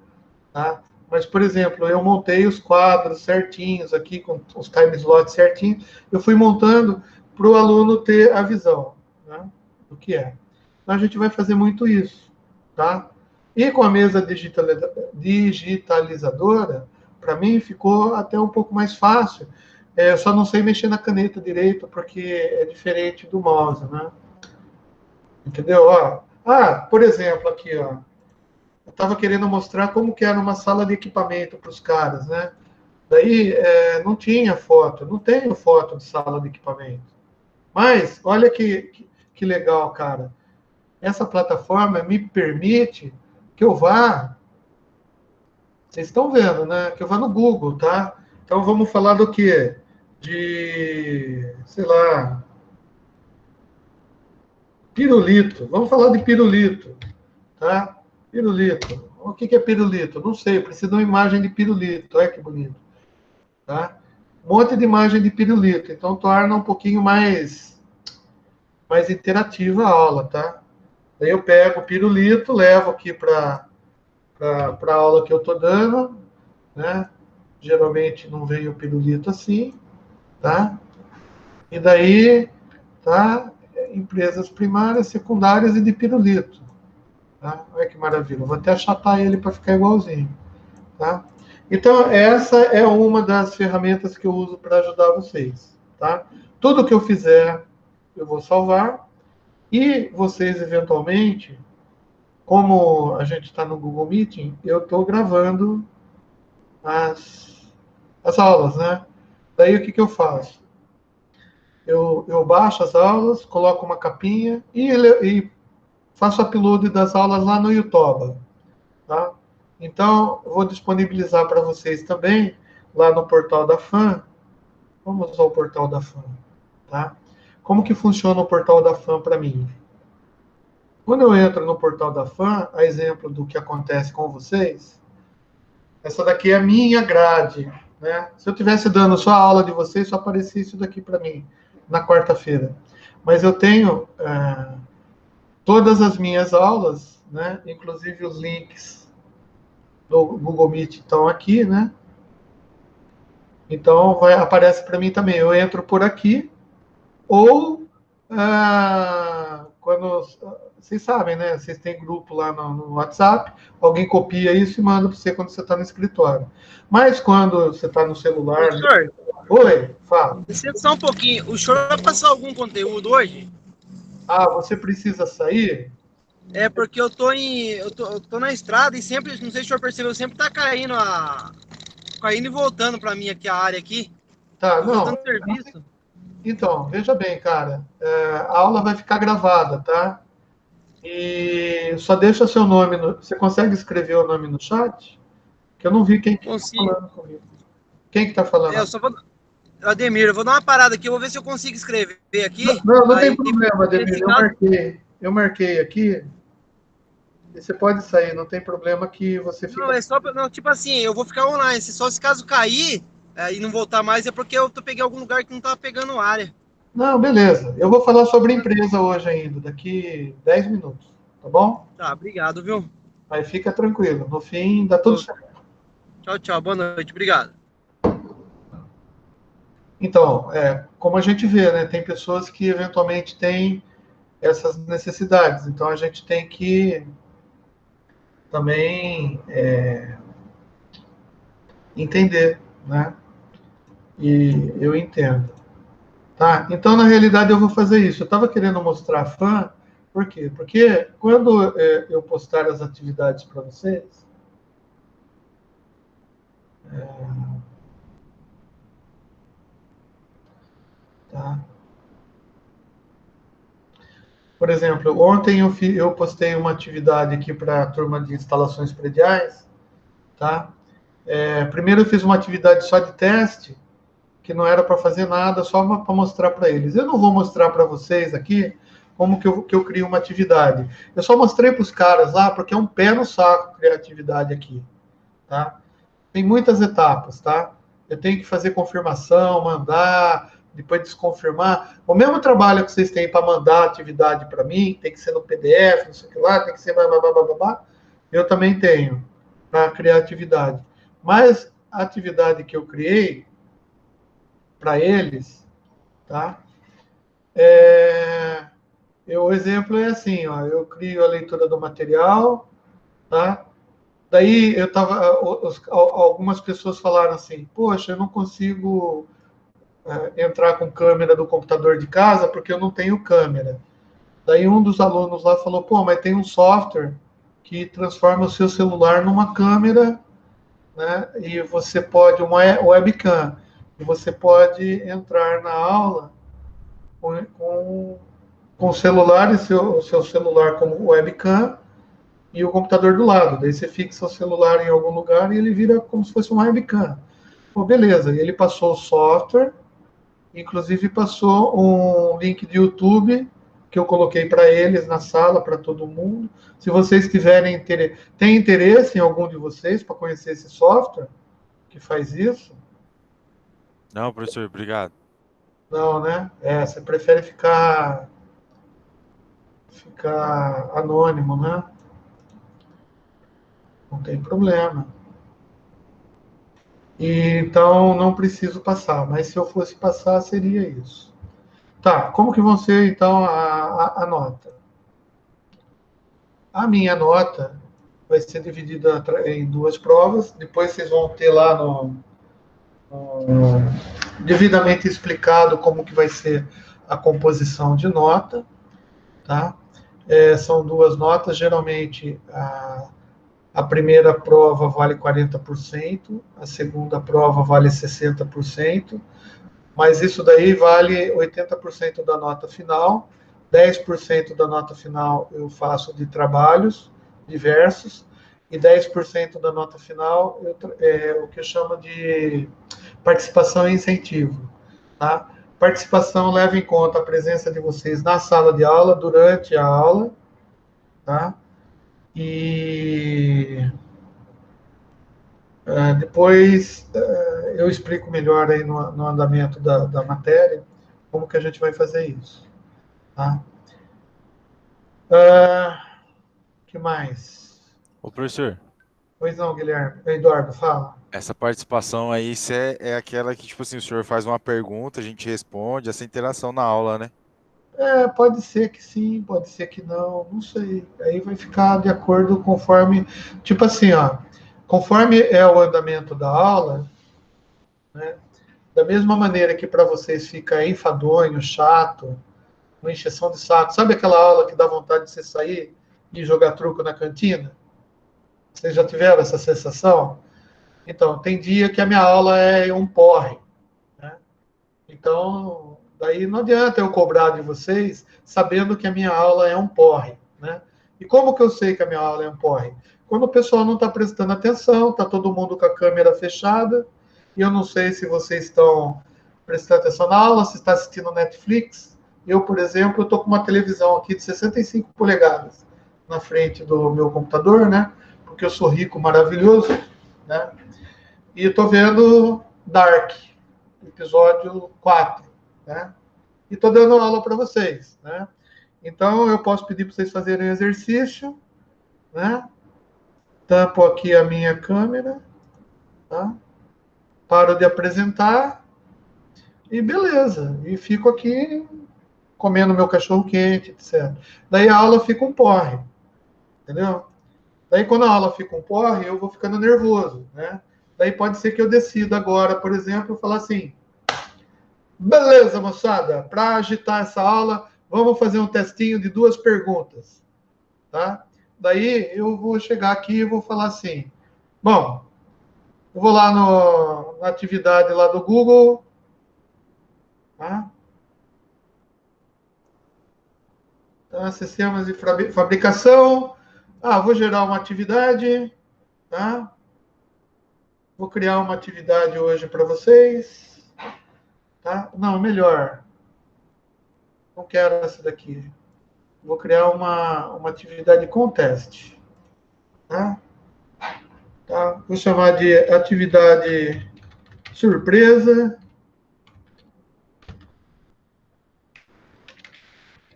tá? Mas, por exemplo, eu montei os quadros certinhos aqui, com os time slots certinhos, eu fui montando para o aluno ter a visão, né, do que é. Então, a gente vai fazer muito isso, tá? E com a mesa digitalizadora, para mim, ficou até um pouco mais fácil. Eu só não sei mexer na caneta direito, porque é diferente do mouse, né? Entendeu? Ó, por exemplo, aqui, ó. Eu estava querendo mostrar como que era uma sala de equipamento para os caras, né? Daí não tinha foto, não tenho foto de sala de equipamento. Mas olha que legal, cara. Essa plataforma me permite que eu vá. Vocês estão vendo, né? Que eu vá no Google, tá? Então vamos falar do quê? De, sei lá, pirulito. Vamos falar de pirulito, tá? Pirulito. O que é pirulito? Não sei, preciso de uma imagem de pirulito. Olha que bonito. Tá? Um monte de imagem de pirulito. Então, torna um pouquinho mais interativa a aula, tá? Daí eu pego o pirulito, levo aqui para a aula que eu estou dando, né? Geralmente não vem o pirulito assim, tá? E daí, tá? Empresas primárias, secundárias e de pirulito. Tá? Olha que maravilha. Vou até achatar ele para ficar igualzinho. Tá? Então, essa é uma das ferramentas que eu uso para ajudar vocês. Tá? Tudo que eu fizer, eu vou salvar. E vocês, eventualmente, como a gente está no Google Meeting, eu estou gravando as aulas, né? Daí, o que eu faço? Eu baixo as aulas, coloco uma capinha e faço upload das aulas lá no YouTube. Tá? Então, eu vou disponibilizar para vocês também, lá no portal da FAM. Vamos ao portal da FAM. Tá? Como que funciona o portal da FAM para mim? Quando eu entro no portal da FAM, a exemplo do que acontece com vocês, essa daqui é a minha grade. Né? Se eu estivesse dando só a aula de vocês, só aparecia isso daqui para mim, na quarta-feira. Mas eu tenho todas as minhas aulas, né? Inclusive os links do Google Meet estão aqui, né? Então, aparece para mim também. Eu entro por aqui, ou quando. Vocês sabem, né? Vocês têm grupo lá no WhatsApp, alguém copia isso e manda para você quando você está no escritório. Mas quando você está no celular. Professor, Oi, fala. desce só um pouquinho. O senhor vai passar algum conteúdo hoje? Você precisa sair? É porque eu tô na estrada e sempre, não sei se o senhor percebeu, sempre tá caindo e voltando para mim aqui a área aqui. Tá, Tô não. fazendo serviço. Então, veja bem, cara. A aula vai ficar gravada, tá? E só deixa seu nome. Você consegue escrever o nome no chat? Que eu não vi quem que está falando comigo. Quem que está falando? Eu só vou. Ademir, eu vou dar uma parada aqui, eu vou ver se eu consigo escrever aqui. Não tem problema, Ademir. Eu marquei aqui. E você pode sair, não tem problema que você fica. Não, é só. Não, tipo assim, eu vou ficar online. Se caso cair e não voltar mais, é porque eu peguei algum lugar que não tava pegando área. Não, beleza. Eu vou falar sobre empresa hoje ainda, daqui 10 minutos. Tá bom? Tá, obrigado, viu? Aí fica tranquilo. No fim, dá tudo certo. Tchau, tchau. Boa noite. Obrigado. Então, como a gente vê, né? Tem pessoas que eventualmente têm essas necessidades. Então, a gente tem que também entender, né? E eu entendo. Tá? Então, na realidade, eu vou fazer isso. Eu estava querendo mostrar a FAM, por quê? Porque quando eu postar as atividades para vocês, tá? Por exemplo, ontem eu postei uma atividade aqui para a turma de instalações prediais, tá? Primeiro eu fiz uma atividade só de teste, que não era para fazer nada, só para mostrar para eles. Eu não vou mostrar para vocês aqui como que eu crio uma atividade. Eu só mostrei para os caras lá, porque é um pé no saco criar atividade aqui, tá? Tem muitas etapas, tá? Eu tenho que fazer confirmação, mandar, depois desconfirmar. O mesmo trabalho que vocês têm para mandar atividade para mim, tem que ser no PDF, não sei o que lá, tem que ser blá, blá, blá, blá, blá, eu também tenho para criar atividade. Mas a atividade que eu criei para eles, tá? O exemplo é assim, ó, eu crio a leitura do material, tá? Daí eu tava, algumas pessoas falaram assim, poxa, eu não consigo entrar com câmera do computador de casa porque eu não tenho câmera. Daí um dos alunos lá falou, pô, mas tem um software que transforma o seu celular numa câmera, né? E você pode, uma webcam, e você pode entrar na aula com o celular e o seu celular como webcam e o computador do lado. Daí você fixa o celular em algum lugar e ele vira como se fosse uma webcam. Pô, beleza. E ele passou o software, inclusive passou um link de YouTube que eu coloquei para eles na sala, para todo mundo. Se vocês tiverem interesse, tem interesse em algum de vocês para conhecer esse software que faz isso? Não, professor, obrigado. Não, né? Você prefere ficar anônimo, né? Não tem problema. E, então, não preciso passar, mas se eu fosse passar, seria isso. Tá, como que vão ser, então, a nota? A minha nota vai ser dividida em duas provas, depois vocês vão ter lá devidamente explicado como que vai ser a composição de nota, tá? São duas notas, geralmente a primeira prova vale 40%, a segunda prova vale 60%, mas isso daí vale 80% da nota final, 10% da nota final eu faço de trabalhos diversos, e 10% da nota final é o que eu chamo de participação e incentivo. Tá? Participação leva em conta a presença de vocês na sala de aula, durante a aula, tá? E depois eu explico melhor aí no andamento da matéria como que a gente vai fazer isso. Tá? Que mais? Ô, professor, Pois não, Guilherme. Eduardo, fala. essa participação aí é aquela que, tipo assim, o senhor faz uma pergunta, a gente responde, essa interação na aula, né? Pode ser que sim, pode ser que não sei. Aí vai ficar de acordo conforme, tipo assim, ó, conforme é o andamento da aula, né? Da mesma maneira que para vocês fica enfadonho, chato, uma encheção de saco. Sabe aquela aula que dá vontade de você sair e jogar truco na cantina? Vocês já tiveram essa sensação? Então, tem dia que a minha aula é um porre, né? Então, daí não adianta eu cobrar de vocês sabendo que a minha aula é um porre, né? E como que eu sei que a minha aula é um porre? Quando o pessoal não está prestando atenção, está todo mundo com a câmera fechada, e eu não sei se vocês estão prestando atenção na aula, se está assistindo Netflix. Eu, por exemplo, estou com uma televisão aqui de 65 polegadas na frente do meu computador, né? Porque eu sou rico, maravilhoso, né? E estou vendo Dark, episódio 4, né? E estou dando aula para vocês, né? Então, eu posso pedir para vocês fazerem exercício, né? Tampo aqui a minha câmera, tá? Paro de apresentar e beleza. E fico aqui comendo meu cachorro quente, etc. Daí a aula fica um porre, entendeu? Daí quando a aula fica um porre, eu vou ficando nervoso, né? Daí pode ser que eu decida agora, por exemplo, falar assim, beleza, moçada, para agitar essa aula, vamos fazer um testinho de 2 perguntas, tá? Daí eu vou chegar aqui e vou falar assim, bom, eu vou lá na atividade lá do Google, tá? Tá, sistemas de fabricação. Vou gerar uma atividade, tá? Vou criar uma atividade hoje para vocês, tá? Não, melhor. Não quero essa daqui. Vou criar uma atividade com teste, tá? Tá? Vou chamar de atividade surpresa,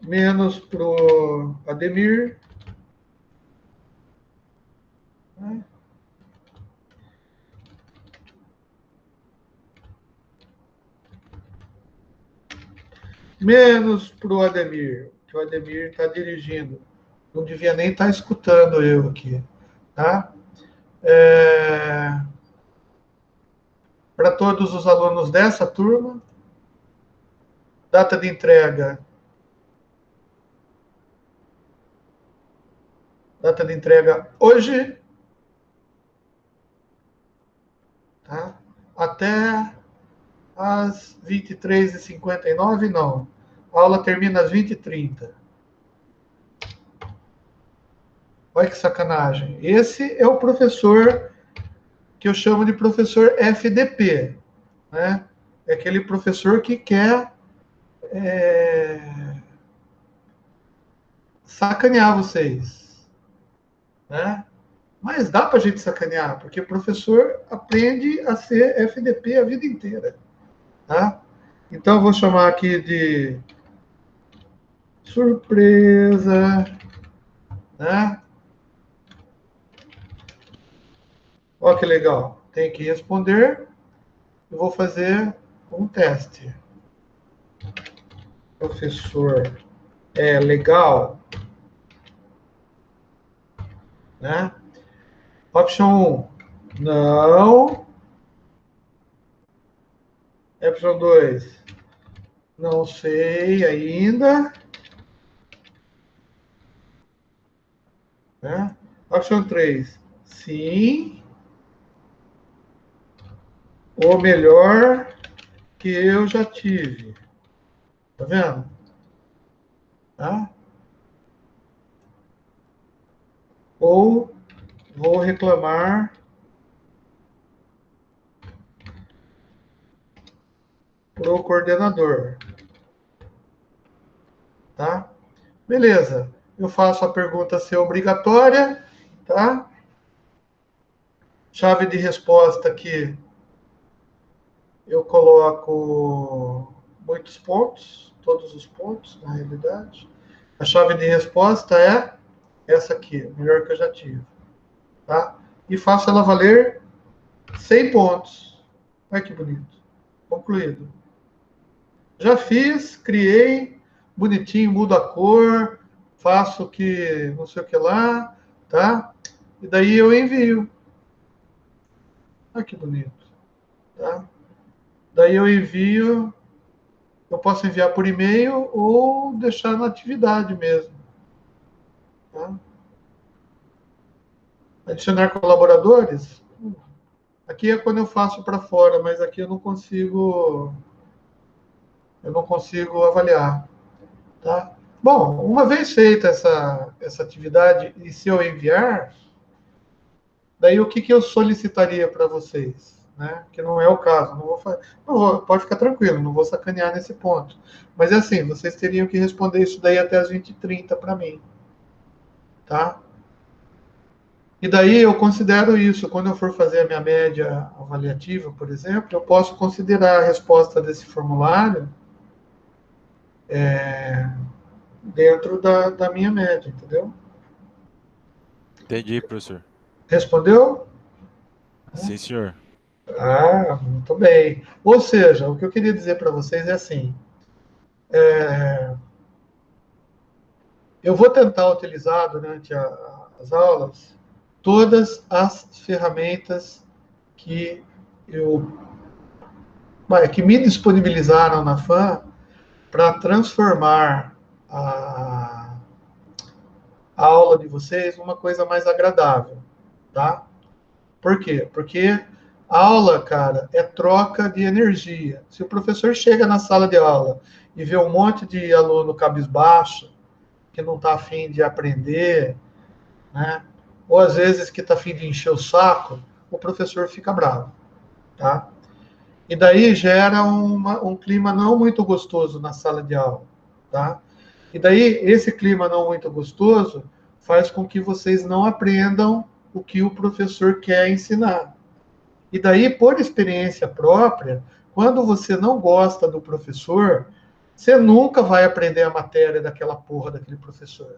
menos pro Ademir, né? Menos pro Ademir, que o Ademir está dirigindo. Não devia nem estar escutando eu aqui, tá? Para todos os alunos dessa turma, data de entrega. Data de entrega hoje, tá? Até às 23h59, não. A aula termina às 20h30. Olha que sacanagem. Esse é o professor que eu chamo de professor FDP, né? É aquele professor que quer sacanear vocês, né? Mas dá para a gente sacanear, porque o professor aprende a ser FDP a vida inteira, tá? Então, eu vou chamar aqui de surpresa, né? Olha que legal. Tem que responder. Eu vou fazer um teste. Professor, é legal? Né? Option 1, não. Option 2, não sei ainda. Né? Option 3, sim. Ou melhor, que eu já tive. Tá vendo? Tá? Ou vou reclamar pro coordenador. Tá? Beleza. Eu faço a pergunta ser obrigatória, tá? Chave de resposta aqui, eu coloco muitos pontos, todos os pontos, na realidade. A chave de resposta é essa aqui, melhor que eu já tive, tá? E faço ela valer 100 pontos. Olha que bonito. Concluído. Já fiz, criei, bonitinho, mudo a cor, faço que não sei o que lá, tá? E daí eu envio. Olha que bonito, tá? Daí eu envio, eu posso enviar por e-mail ou deixar na atividade mesmo. Tá? Adicionar colaboradores? Aqui é quando eu faço para fora, mas aqui eu não consigo avaliar. Tá? Bom, uma vez feita essa atividade, e se eu enviar, daí o que eu solicitaria para vocês? Né? Que não é o caso. Pode ficar tranquilo, não vou sacanear nesse ponto. Mas é assim, vocês teriam que responder isso daí até as 20h30 para mim. Tá? E daí eu considero isso, quando eu for fazer a minha média avaliativa, por exemplo, eu posso considerar a resposta desse formulário dentro da minha média, entendeu? Entendi, professor. Respondeu? Sim, senhor. Muito bem. Ou seja, o que eu queria dizer para vocês é assim, eu vou tentar utilizar durante as aulas todas as ferramentas que que me disponibilizaram na FAM para transformar a aula de vocês numa coisa mais agradável, tá? Por quê? Porque a aula, cara, é troca de energia. Se o professor chega na sala de aula e vê um monte de aluno cabisbaixo, que não está afim de aprender, né? Ou às vezes que está afim de encher o saco, o professor fica bravo, tá? E daí gera um clima não muito gostoso na sala de aula, tá? E daí esse clima não muito gostoso faz com que vocês não aprendam o que o professor quer ensinar. E daí, por experiência própria, quando você não gosta do professor, você nunca vai aprender a matéria daquela porra daquele professor.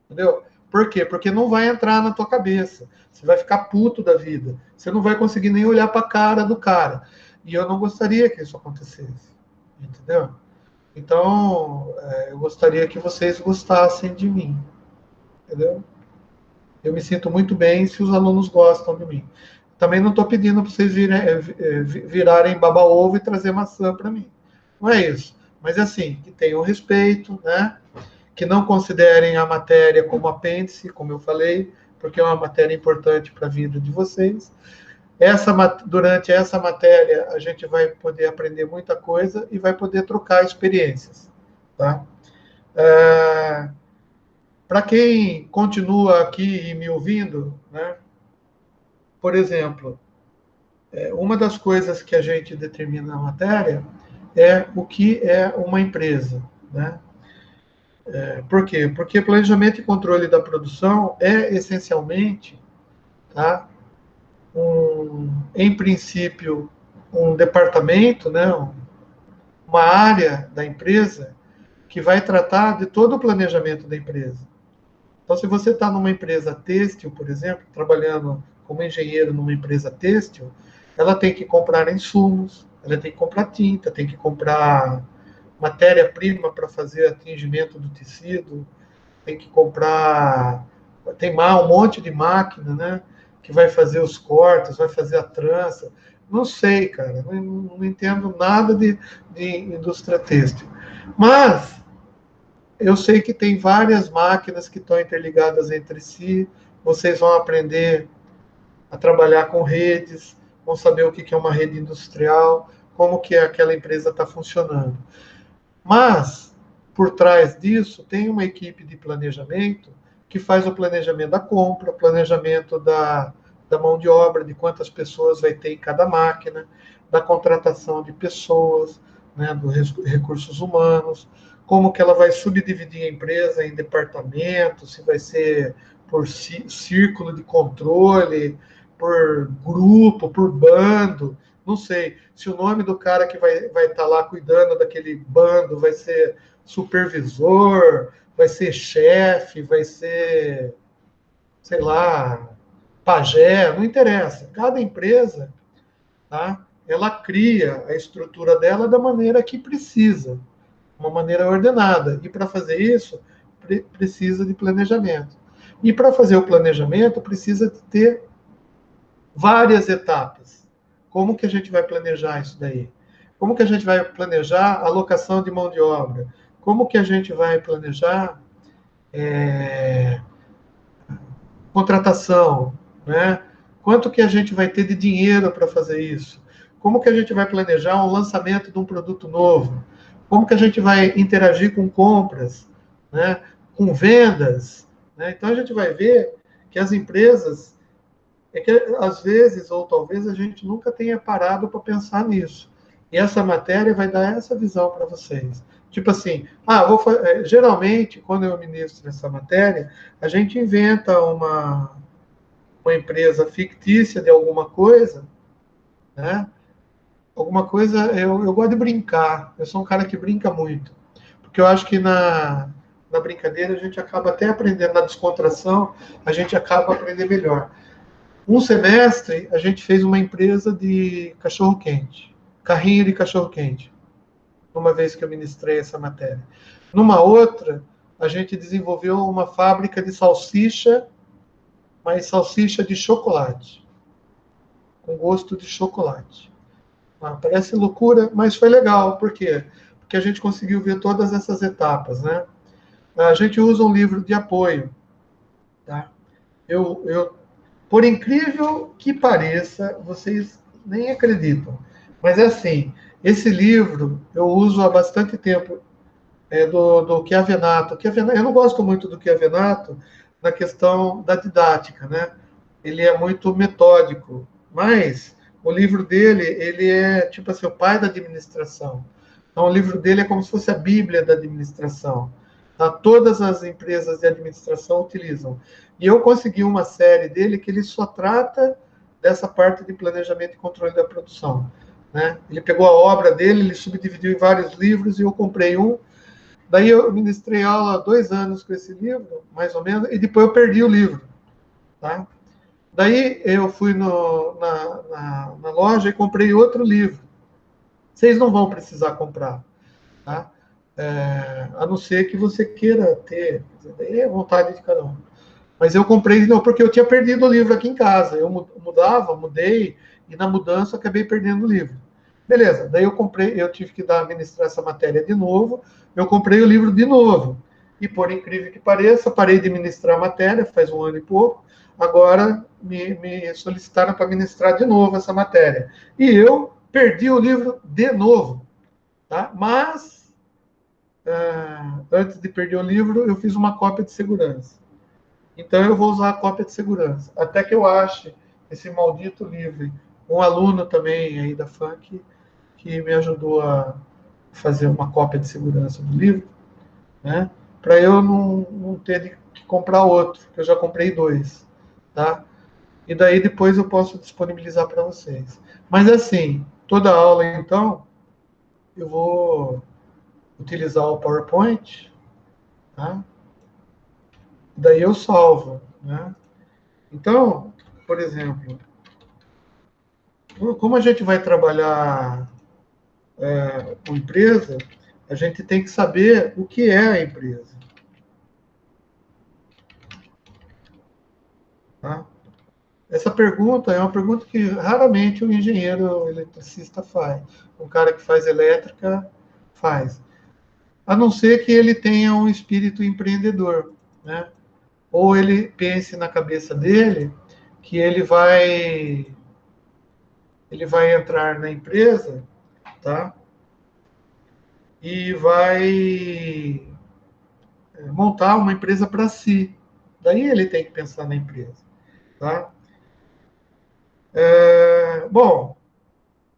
Entendeu? Por quê? Porque não vai entrar na tua cabeça. Você vai ficar puto da vida. Você não vai conseguir nem olhar para a cara do cara. E eu não gostaria que isso acontecesse. Entendeu? Então, eu gostaria que vocês gostassem de mim. Entendeu? Eu me sinto muito bem se os alunos gostam de mim. Também não estou pedindo para vocês virarem baba-ovo e trazer maçã para mim. Não é isso. Mas, assim, que tenham respeito, né? Que não considerem a matéria como apêndice, como eu falei, porque é uma matéria importante para a vida de vocês. Durante essa matéria, a gente vai poder aprender muita coisa e vai poder trocar experiências. Tá? Para quem continua aqui e me ouvindo, né? Por exemplo, uma das coisas que a gente determina na matéria é o que é uma empresa, né? Por quê? Porque planejamento e controle da produção é essencialmente, tá? Em princípio, um departamento, né? Uma área da empresa que vai tratar de todo o planejamento da empresa. Então, se você está numa empresa têxtil, por exemplo, trabalhando como engenheiro numa empresa têxtil, ela tem que comprar insumos, ela tem que comprar tinta, tem que comprar matéria-prima para fazer atingimento do tecido, tem que comprar, tem um monte de máquina, né, que vai fazer os cortes, vai fazer a trança. Não sei, cara, não entendo nada de indústria têxtil. Mas eu sei que tem várias máquinas que estão interligadas entre si, vocês vão aprender a trabalhar com redes, vão saber o que é uma rede industrial, como que aquela empresa está funcionando. Mas, por trás disso, tem uma equipe de planejamento que faz o planejamento da compra, planejamento da mão de obra, de quantas pessoas vai ter em cada máquina, da contratação de pessoas, né, dos recursos humanos, como que ela vai subdividir a empresa em departamentos, se vai ser por círculo de controle, por grupo, por bando, não sei. Se o nome do cara que vai estar lá cuidando daquele bando vai ser supervisor, vai ser chefe, vai ser, sei lá, pajé, não interessa. Cada empresa, tá, ela cria a estrutura dela da maneira que precisa, uma maneira ordenada. E para fazer isso, precisa de planejamento. E para fazer o planejamento, precisa de ter várias etapas. Como que a gente vai planejar isso daí? Como que a gente vai planejar a alocação de mão de obra? Como que a gente vai planejar contratação, né? Quanto que a gente vai ter de dinheiro para fazer isso? Como que a gente vai planejar um lançamento de um produto novo? Como que a gente vai interagir com compras, né? Com vendas, né? Então a gente vai ver que as empresas, que às vezes, ou talvez a gente nunca tenha parado para pensar nisso. E essa matéria vai dar essa visão para vocês. Tipo assim, geralmente, quando eu ministro essa matéria, a gente inventa uma empresa fictícia de alguma coisa, né? Alguma coisa, eu gosto de brincar, eu sou um cara que brinca muito, porque eu acho que na brincadeira a gente acaba até aprendendo, na descontração, a gente acaba aprendendo melhor. Um semestre, a gente fez uma empresa de cachorro-quente, carrinho de cachorro-quente, uma vez que eu ministrei essa matéria. Numa outra, a gente desenvolveu uma fábrica de salsicha, mas salsicha de chocolate, com gosto de chocolate. Parece loucura, mas foi legal. Por quê? Porque a gente conseguiu ver todas essas etapas, né? A gente usa um livro de apoio, tá? Por incrível que pareça, vocês nem acreditam, mas é assim, esse livro eu uso há bastante tempo, do Chiavenato. Eu não gosto muito do Chiavenato na questão da didática, né? Ele é muito metódico, mas o livro dele, ele é tipo assim, o pai da administração. Então, o livro dele é como se fosse a Bíblia da administração. Tá? Todas as empresas de administração utilizam. E eu consegui uma série dele que ele só trata dessa parte de planejamento e controle da produção. Né? Ele pegou a obra dele, ele subdividiu em vários livros e eu comprei um. Daí eu ministrei aula há 2 anos com esse livro, mais ou menos, e depois eu perdi o livro. Tá? Daí eu fui na loja e comprei outro livro. Vocês não vão precisar comprar, tá? A não ser que você queira ter, daí é vontade de cada um. Mas eu comprei, não, porque eu tinha perdido o livro aqui em casa. Eu mudei, e na mudança acabei perdendo o livro. Beleza, daí eu tive que administrar essa matéria de novo, eu comprei o livro de novo. E por incrível que pareça, parei de ministrar a matéria, faz 1 ano e pouco, agora me solicitaram para ministrar de novo essa matéria. E eu perdi o livro de novo. Tá? Mas, antes de perder o livro, eu fiz uma cópia de segurança. Então, eu vou usar a cópia de segurança. Até que eu ache esse maldito livro. Um aluno também aí da FANC que me ajudou a fazer uma cópia de segurança do livro, né? Para eu não ter que comprar outro, que eu já comprei 2. Tá? E daí depois eu posso disponibilizar para vocês. Mas assim, toda aula, então, eu vou utilizar o PowerPoint, tá? Daí eu salvo, né? Então, por exemplo, como a gente vai trabalhar com empresa, a gente tem que saber o que é a empresa. Tá? Essa pergunta é uma pergunta que raramente o engenheiro eletricista faz. O cara que faz elétrica faz. A não ser que ele tenha um espírito empreendedor, né? Ou ele pense na cabeça dele que ele vai entrar na empresa, tá? E vai montar uma empresa para si. Daí ele tem que pensar na empresa, tá? Bom,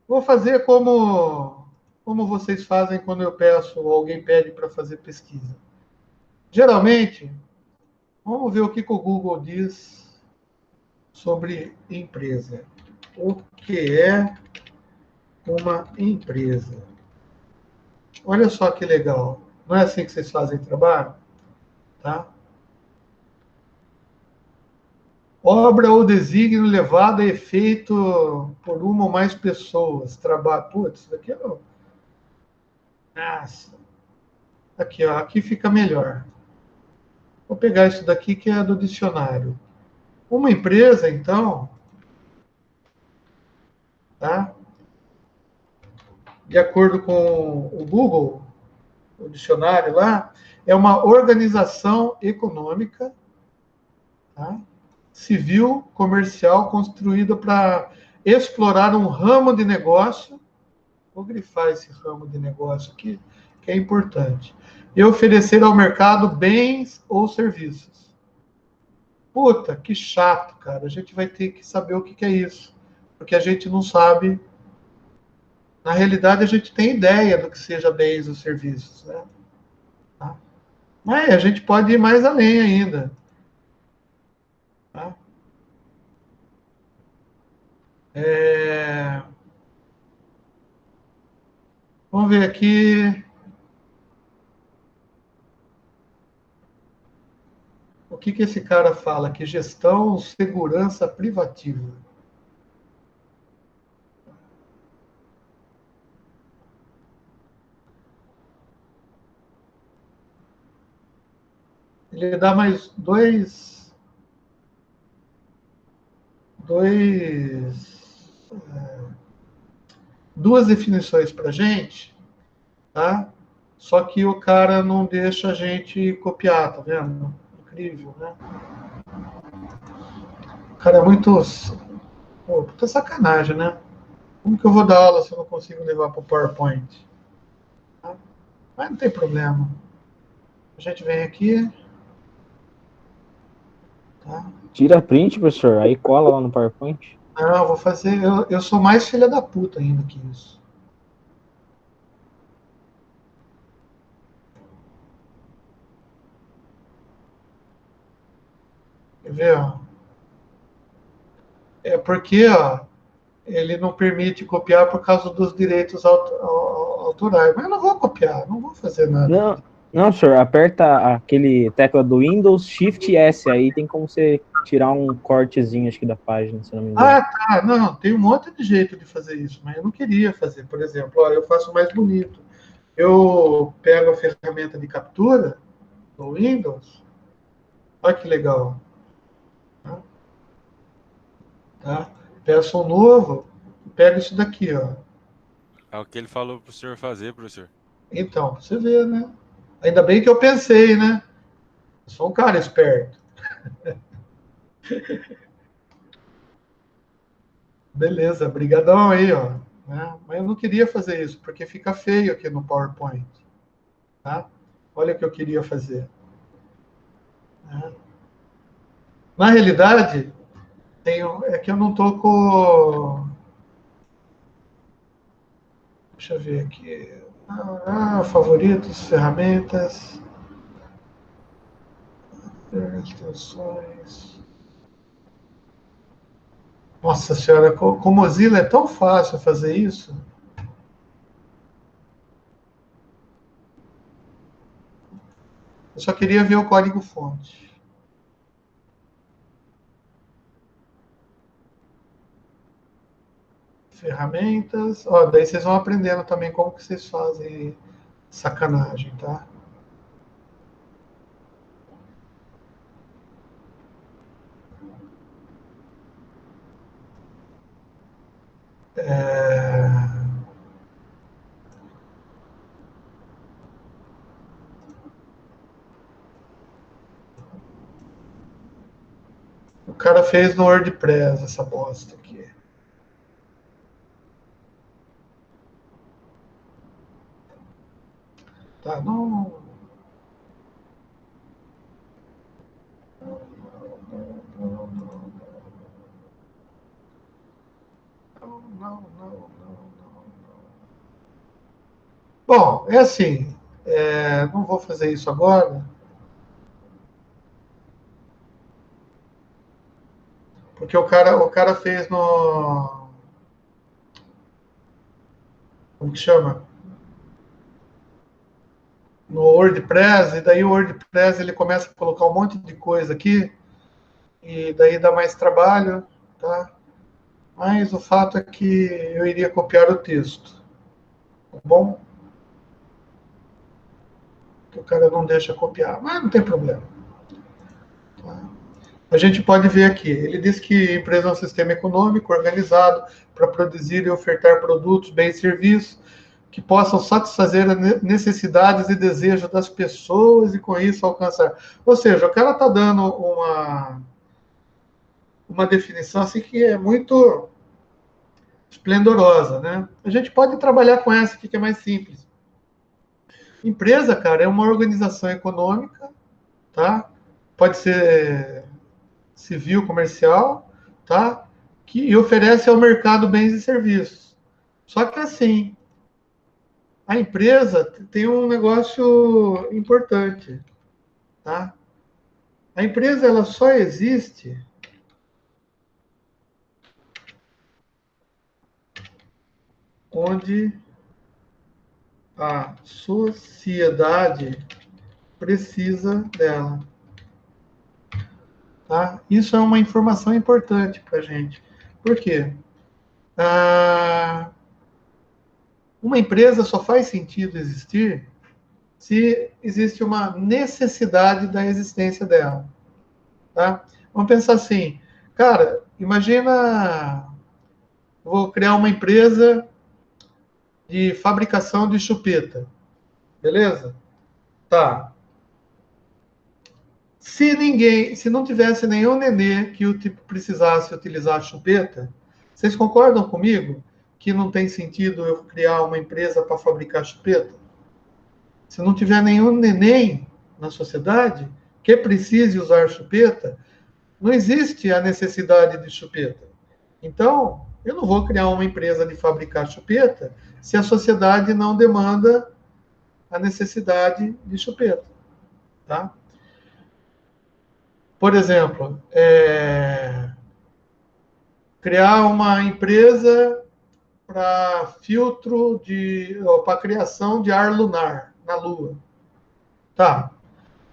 vou fazer como vocês fazem quando eu peço, ou alguém pede para fazer pesquisa. Geralmente, vamos ver o que o Google diz sobre empresa. O que é uma empresa? Olha só que legal. Não é assim que vocês fazem trabalho? Tá? Obra ou desígnio levado a efeito por uma ou mais pessoas. Trabalho. Putz, isso daqui é. Nossa. Aqui, ó, aqui fica melhor. Vou pegar isso daqui que é do dicionário. Uma empresa, então, tá? De acordo com o Google, o dicionário lá, é uma organização econômica, tá? Civil, comercial, construída para explorar um ramo de negócio. Vou grifar esse ramo de negócio aqui, que é importante. E oferecer ao mercado bens ou serviços. Puta, que chato, cara. A gente vai ter que saber o que é isso. Porque a gente não sabe. Na realidade, a gente tem ideia do que seja bens ou serviços, né? Tá? Mas a gente pode ir mais além ainda. Tá? Vamos ver aqui. O que esse cara fala? Que gestão, segurança privativa. Ele dá mais dois duas definições para a gente, tá? Só que o cara não deixa a gente copiar, tá vendo? Incrível, né? O cara é muito... Pô, puta sacanagem, né? Como que eu vou dar aula se eu não consigo levar para o PowerPoint? Tá? Mas não tem problema. A gente vem aqui... Tá? Tira print, professor, aí cola lá no PowerPoint. Não, eu vou fazer... Eu sou mais filha da puta ainda que isso. Quer ver, ó? É porque, ó, ele não permite copiar por causa dos direitos autorais. Mas eu não vou copiar, não vou fazer nada. Não, senhor, aperta aquele tecla do Windows, Shift S, aí tem como você tirar um cortezinho, acho que da página, se não me engano. Ah, tá, não, tem um monte de jeito de fazer isso, mas eu não queria fazer. Por exemplo, ó, eu faço mais bonito. Eu pego a ferramenta de captura do Windows, olha que legal. Tá? Peço um novo, pego isso daqui, ó. É o que ele falou pro senhor fazer, professor. Então, você vê, né? Ainda bem que eu pensei, né? Eu sou um cara esperto. Beleza, brigadão aí, ó. Né? Mas eu não queria fazer isso, porque fica feio aqui no PowerPoint. Tá? Olha o que eu queria fazer. Né? Na realidade, é que eu não estou com... Deixa eu ver aqui. Favoritos, ferramentas, extensões. Nossa senhora, com o Mozilla é tão fácil fazer isso. Eu só queria ver o código-fonte. Ferramentas. Ó, daí vocês vão aprendendo também como que vocês fazem sacanagem, tá? O cara fez no WordPress essa bosta aqui. Tá, não... Não. Bom, é assim, não vou fazer isso agora, porque o cara fez no... Como que chama? No WordPress, e daí o WordPress ele começa a colocar um monte de coisa aqui, e daí dá mais trabalho, tá? Mas o fato é que eu iria copiar o texto, tá bom? Que o cara não deixa copiar, mas não tem problema. Tá? A gente pode ver aqui, ele diz que a empresa é um sistema econômico organizado para produzir e ofertar produtos, bens e serviços que possam satisfazer as necessidades e desejos das pessoas e com isso alcançar. Ou seja, o cara está dando uma definição assim que é muito esplendorosa, né? A gente pode trabalhar com essa aqui que é mais simples. Empresa, cara, é uma organização econômica, tá? Pode ser civil, comercial, tá? Que oferece ao mercado bens e serviços. Só que assim, a empresa tem um negócio importante, tá? A empresa ela só existe onde a sociedade precisa dela. Tá? Isso é uma informação importante para a gente. Por quê? Uma empresa só faz sentido existir se existe uma necessidade da existência dela. Tá? Vamos pensar assim, cara, imagina vou criar uma empresa de fabricação de chupeta. Beleza? Tá. Se não tivesse nenhum nenê que precisasse utilizar a chupeta, vocês concordam comigo que não tem sentido eu criar uma empresa para fabricar chupeta? Se não tiver nenhum neném na sociedade que precise usar chupeta, não existe a necessidade de chupeta. Então, eu não vou criar uma empresa de fabricar chupeta se a sociedade não demanda a necessidade de chupeta. Tá? Por exemplo, criar uma empresa para para criação de ar lunar na Lua. Tá,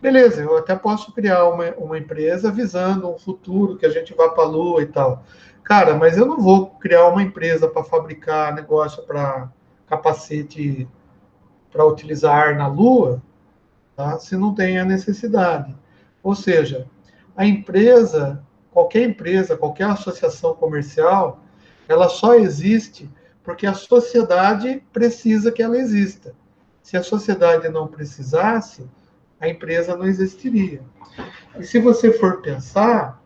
beleza, eu até posso criar uma empresa visando um futuro que a gente vá para a Lua e tal. Cara, mas eu não vou criar uma empresa para fabricar negócio para capacete para utilizar ar na Lua, tá? Se não tem a necessidade. Ou seja, a empresa, qualquer associação comercial, ela só existe porque a sociedade precisa que ela exista. Se a sociedade não precisasse, a empresa não existiria. E se você for pensar,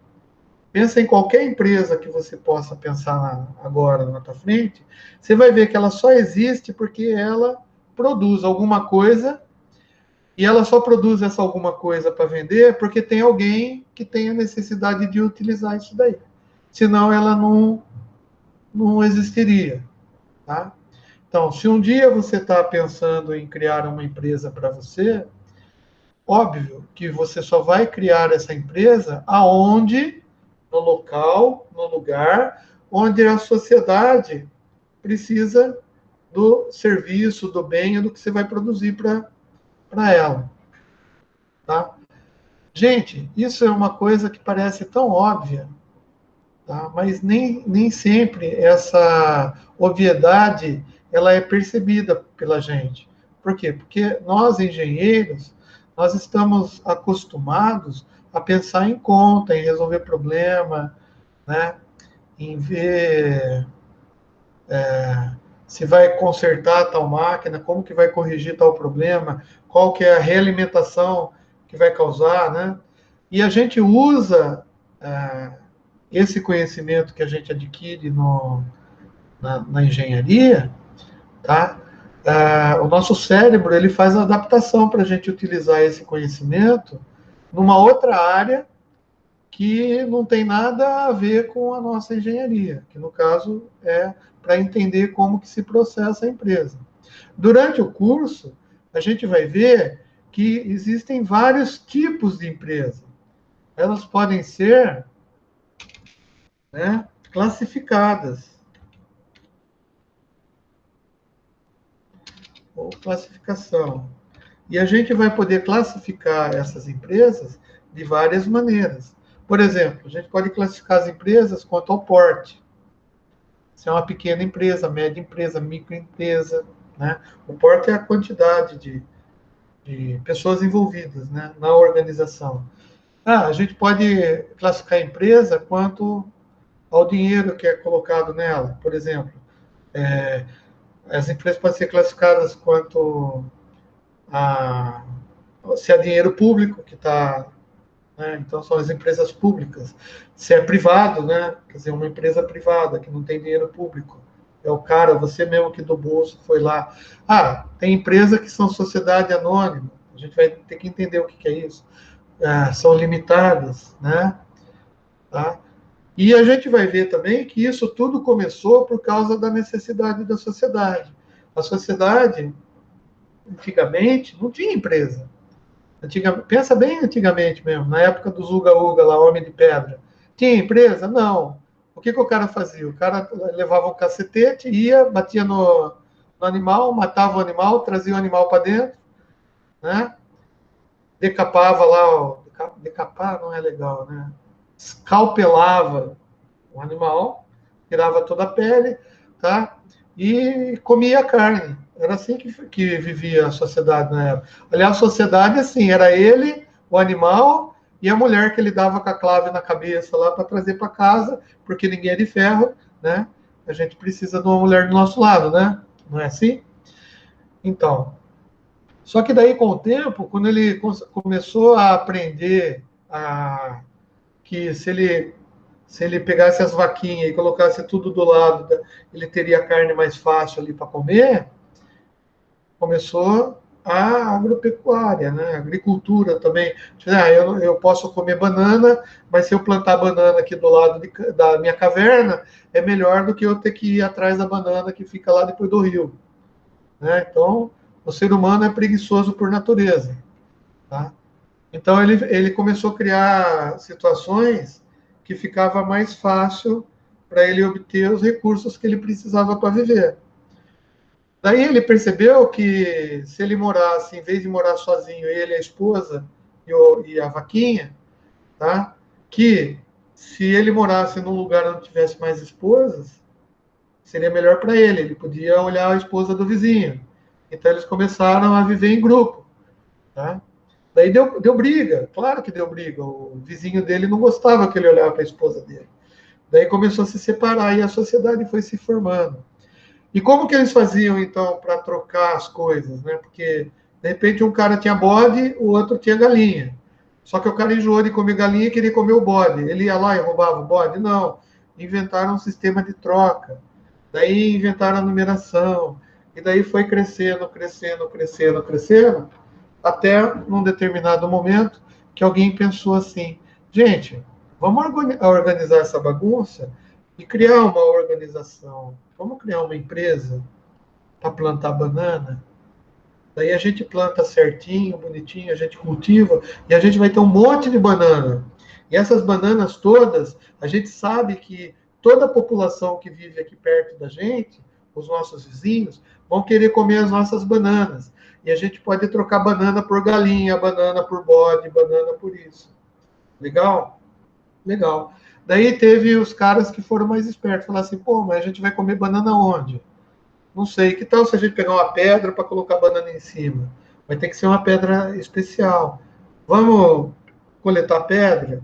pensa em qualquer empresa que você possa pensar agora na tua frente, você vai ver que ela só existe porque ela produz alguma coisa, e ela só produz essa alguma coisa para vender porque tem alguém que tem a necessidade de utilizar isso daí. Senão ela não existiria. Tá? Então, se um dia você está pensando em criar uma empresa para você, óbvio que você só vai criar essa empresa aonde, no local, no lugar, onde a sociedade precisa do serviço, do bem, do que você vai produzir para ela. Tá? Gente, isso é uma coisa que parece tão óbvia, tá? Mas nem sempre essa obviedade ela é percebida pela gente. Por quê? Porque nós, engenheiros, nós estamos acostumados a pensar em conta, em resolver problema, né? Em ver se vai consertar tal máquina, como que vai corrigir tal problema, qual que é a realimentação que vai causar, né? E a gente usa esse conhecimento que a gente adquire na engenharia, tá? O nosso cérebro ele faz a adaptação para a gente utilizar esse conhecimento numa outra área que não tem nada a ver com a nossa engenharia, que no caso é para entender como que se processa a empresa. Durante o curso, a gente vai ver que existem vários tipos de empresa. Elas podem ser, né, classificadas. Ou classificação. E a gente vai poder classificar essas empresas de várias maneiras. Por exemplo, a gente pode classificar as empresas quanto ao porte. Se é uma pequena empresa, média empresa, microempresa, né? O porte é a quantidade de pessoas envolvidas, né, na organização. A gente pode classificar a empresa quanto ao dinheiro que é colocado nela. Por exemplo, as empresas podem ser classificadas quanto se é dinheiro público que está, né? Então são as empresas públicas. Se é privado, né? Quer dizer, uma empresa privada que não tem dinheiro público. É o cara, você mesmo que do bolso foi lá. Tem empresas que são sociedade anônima. A gente vai ter que entender o que é isso. São limitadas, né? Tá? E a gente vai ver também que isso tudo começou por causa da necessidade da sociedade. A sociedade, antigamente, não tinha empresa. Pensa bem antigamente mesmo, na época dos Uga-Uga, lá, Homem de Pedra. Tinha empresa? Não. O que o cara fazia? O cara levava um cacetete, ia, batia no animal, matava o animal, trazia o animal para dentro, né? Decapava lá, decapar não é legal, né? Escalpelava o animal, tirava toda a pele, tá? E comia a carne. Era assim que vivia a sociedade na época. Aliás, a sociedade, assim, era ele, o animal e a mulher que ele dava com a clave na cabeça lá para trazer para casa, porque ninguém é de ferro, né? a gente precisa de uma mulher do nosso lado, né? Não é assim? Então, só que daí, com o tempo, quando ele começou a aprender que se ele pegasse as vaquinhas e colocasse tudo do lado, ele teria carne mais fácil ali para comer, começou a agropecuária, né? A agricultura também. Eu posso comer banana, mas se eu plantar banana aqui do lado da minha caverna, é melhor do que eu ter que ir atrás da banana que fica lá depois do rio. Né? Então, o ser humano é preguiçoso por natureza. Tá? Então, ele começou a criar situações que ficava mais fácil para ele obter os recursos que ele precisava para viver. Daí ele percebeu que se ele morasse, em vez de morar sozinho, ele, a esposa e a vaquinha, tá? Que se ele morasse num lugar onde tivesse mais esposas, seria melhor para ele. Ele podia olhar a esposa do vizinho. Então eles começaram a viver em grupo, tá? Daí deu briga, claro que deu briga. O vizinho dele não gostava que ele olhava para a esposa dele. Daí começou a se separar e a sociedade foi se formando. E como que eles faziam, então, para trocar as coisas, né? Porque, de repente, um cara tinha bode, o outro tinha galinha. Só que o cara enjoou de comer galinha e queria comer o bode. Ele ia lá e roubava o bode? Não. Inventaram um sistema de troca. Daí inventaram a numeração. E daí foi crescendo, até num determinado momento que alguém pensou assim, gente, vamos organizar essa bagunça e criar uma organização. Vamos criar uma empresa para plantar banana. Daí a gente planta certinho, bonitinho, a gente cultiva e a gente vai ter um monte de banana. E essas bananas todas, a gente sabe que toda a população que vive aqui perto da gente, os nossos vizinhos, vão querer comer as nossas bananas. E a gente pode trocar banana por galinha, banana por bode, banana por isso. Legal? Legal. Daí teve os caras que foram mais espertos, falaram assim, pô, mas a gente vai comer banana onde? Não sei, que tal se a gente pegar uma pedra para colocar a banana em cima? Vai ter que ser uma pedra especial. Vamos coletar pedra?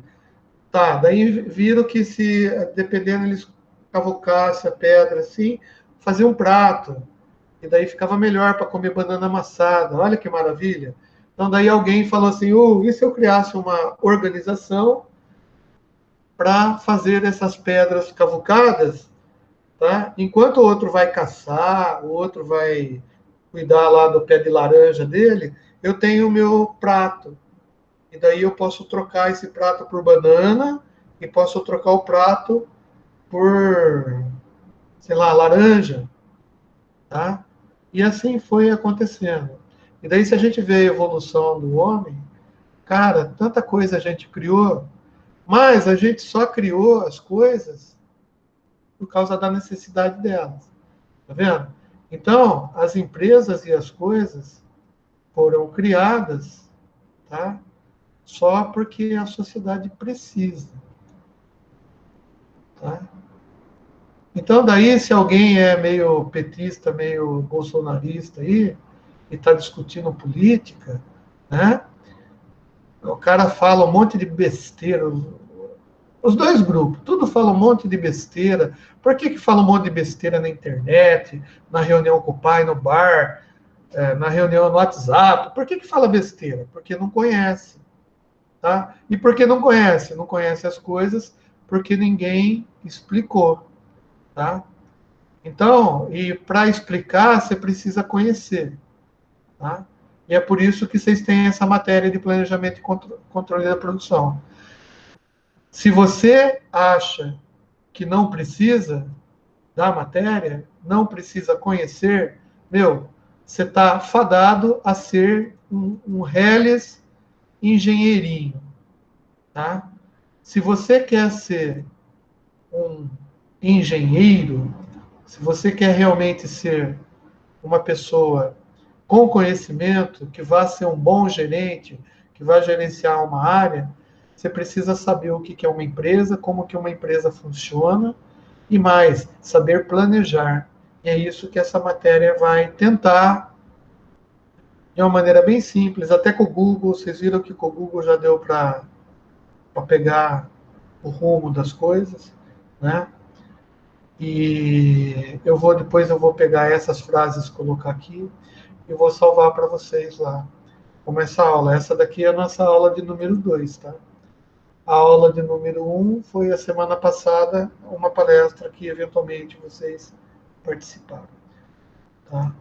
Tá, daí viram que se, dependendo, eles cavocassem a pedra assim, fazer um prato. E daí ficava melhor para comer banana amassada. Olha que maravilha. Então daí alguém falou assim, e se eu criasse uma organização para fazer essas pedras cavucadas, tá? Enquanto o outro vai caçar, o outro vai cuidar lá do pé de laranja dele, eu tenho o meu prato. E daí eu posso trocar esse prato por banana e posso trocar o prato por, sei lá, laranja, tá? E assim foi acontecendo. E daí se a gente vê a evolução do homem, cara, tanta coisa a gente criou, mas a gente só criou as coisas por causa da necessidade delas. Tá vendo? Então, as empresas e as coisas foram criadas, tá? Só porque a sociedade precisa. Tá? Então, daí, se alguém é meio petista, meio bolsonarista aí, e está discutindo política, né? O cara fala um monte de besteira. Os dois grupos, tudo fala um monte de besteira. Por que fala um monte de besteira na internet, na reunião com o pai, no bar, na reunião no WhatsApp? Por que fala besteira? Porque não conhece. Tá? E por que não conhece? Não conhece as coisas porque ninguém explicou. Tá? Então, e para explicar, você precisa conhecer. Tá? E é por isso que vocês têm essa matéria de planejamento e controle da produção. Se você acha que não precisa da matéria, não precisa conhecer, você está fadado a ser um reles engenheirinho. Tá? Se você quer ser um engenheiro, se você quer realmente ser uma pessoa com conhecimento, que vá ser um bom gerente, que vai gerenciar uma área, você precisa saber o que é uma empresa, como que uma empresa funciona, e mais, saber planejar. E é isso que essa matéria vai tentar, de uma maneira bem simples, até com o Google, vocês viram que com o Google já deu para pegar o rumo das coisas, né? E depois eu vou pegar essas frases, colocar aqui e vou salvar para vocês lá. Como essa aula. Essa daqui é a nossa aula de número 2, tá? A aula de número 1 foi a semana passada, uma palestra que eventualmente vocês participaram. Tá?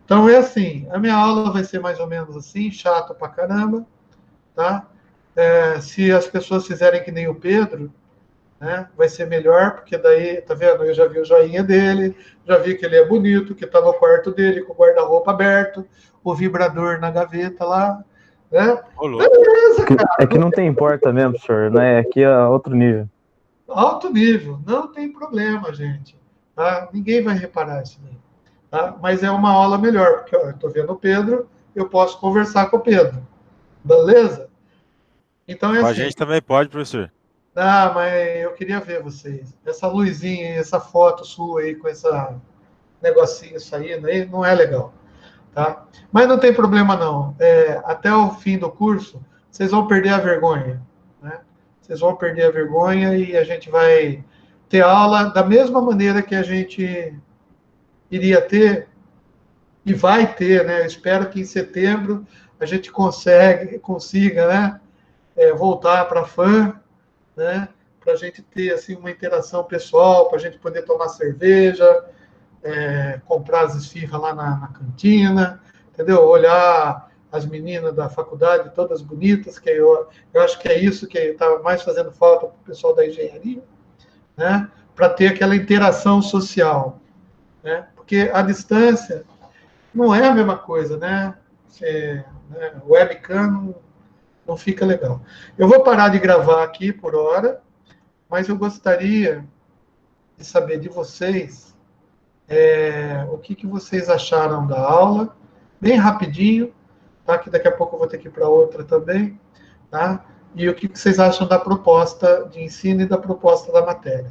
Então é assim, a minha aula vai ser mais ou menos assim, chato pra caramba, tá? Se as pessoas fizerem que nem o Pedro, né, vai ser melhor, porque daí, tá vendo? Eu já vi o joinha dele, já vi que ele é bonito, que tá no quarto dele com o guarda-roupa aberto, o vibrador na gaveta lá, né? Beleza, cara. É que não tem porta mesmo, professor, né? Aqui é outro nível. Alto nível, não tem problema, gente. Tá? Ninguém vai reparar isso aí. Tá? Mas é uma aula melhor, porque ó, eu estou vendo o Pedro, eu posso conversar com o Pedro. Beleza? Então é Com a assim. gente também pode, professor. Ah, mas eu queria ver vocês. Essa luzinha, essa foto sua aí com essa negocinho saindo aí, não é legal. Tá? Mas não tem problema não. Até o fim do curso, vocês vão perder a vergonha. Né? Vocês vão perder a vergonha e a gente vai ter aula da mesma maneira que a gente iria ter e vai ter, né? Eu espero que em setembro a gente consiga, né? Voltar para a FAM, né? Para a gente ter assim uma interação pessoal, para a gente poder tomar cerveja, comprar as esfirras lá na cantina, entendeu? Olhar as meninas da faculdade todas bonitas, que eu acho que é isso que estava mais fazendo falta para o pessoal da engenharia, né? Para ter aquela interação social, né? Porque a distância não é a mesma coisa, né? Webcam não fica legal. Eu vou parar de gravar aqui por hora, mas eu gostaria de saber de vocês o que vocês acharam da aula, bem rapidinho, tá? Que daqui a pouco eu vou ter que ir para outra também, tá? E o que vocês acham da proposta de ensino e da proposta da matéria.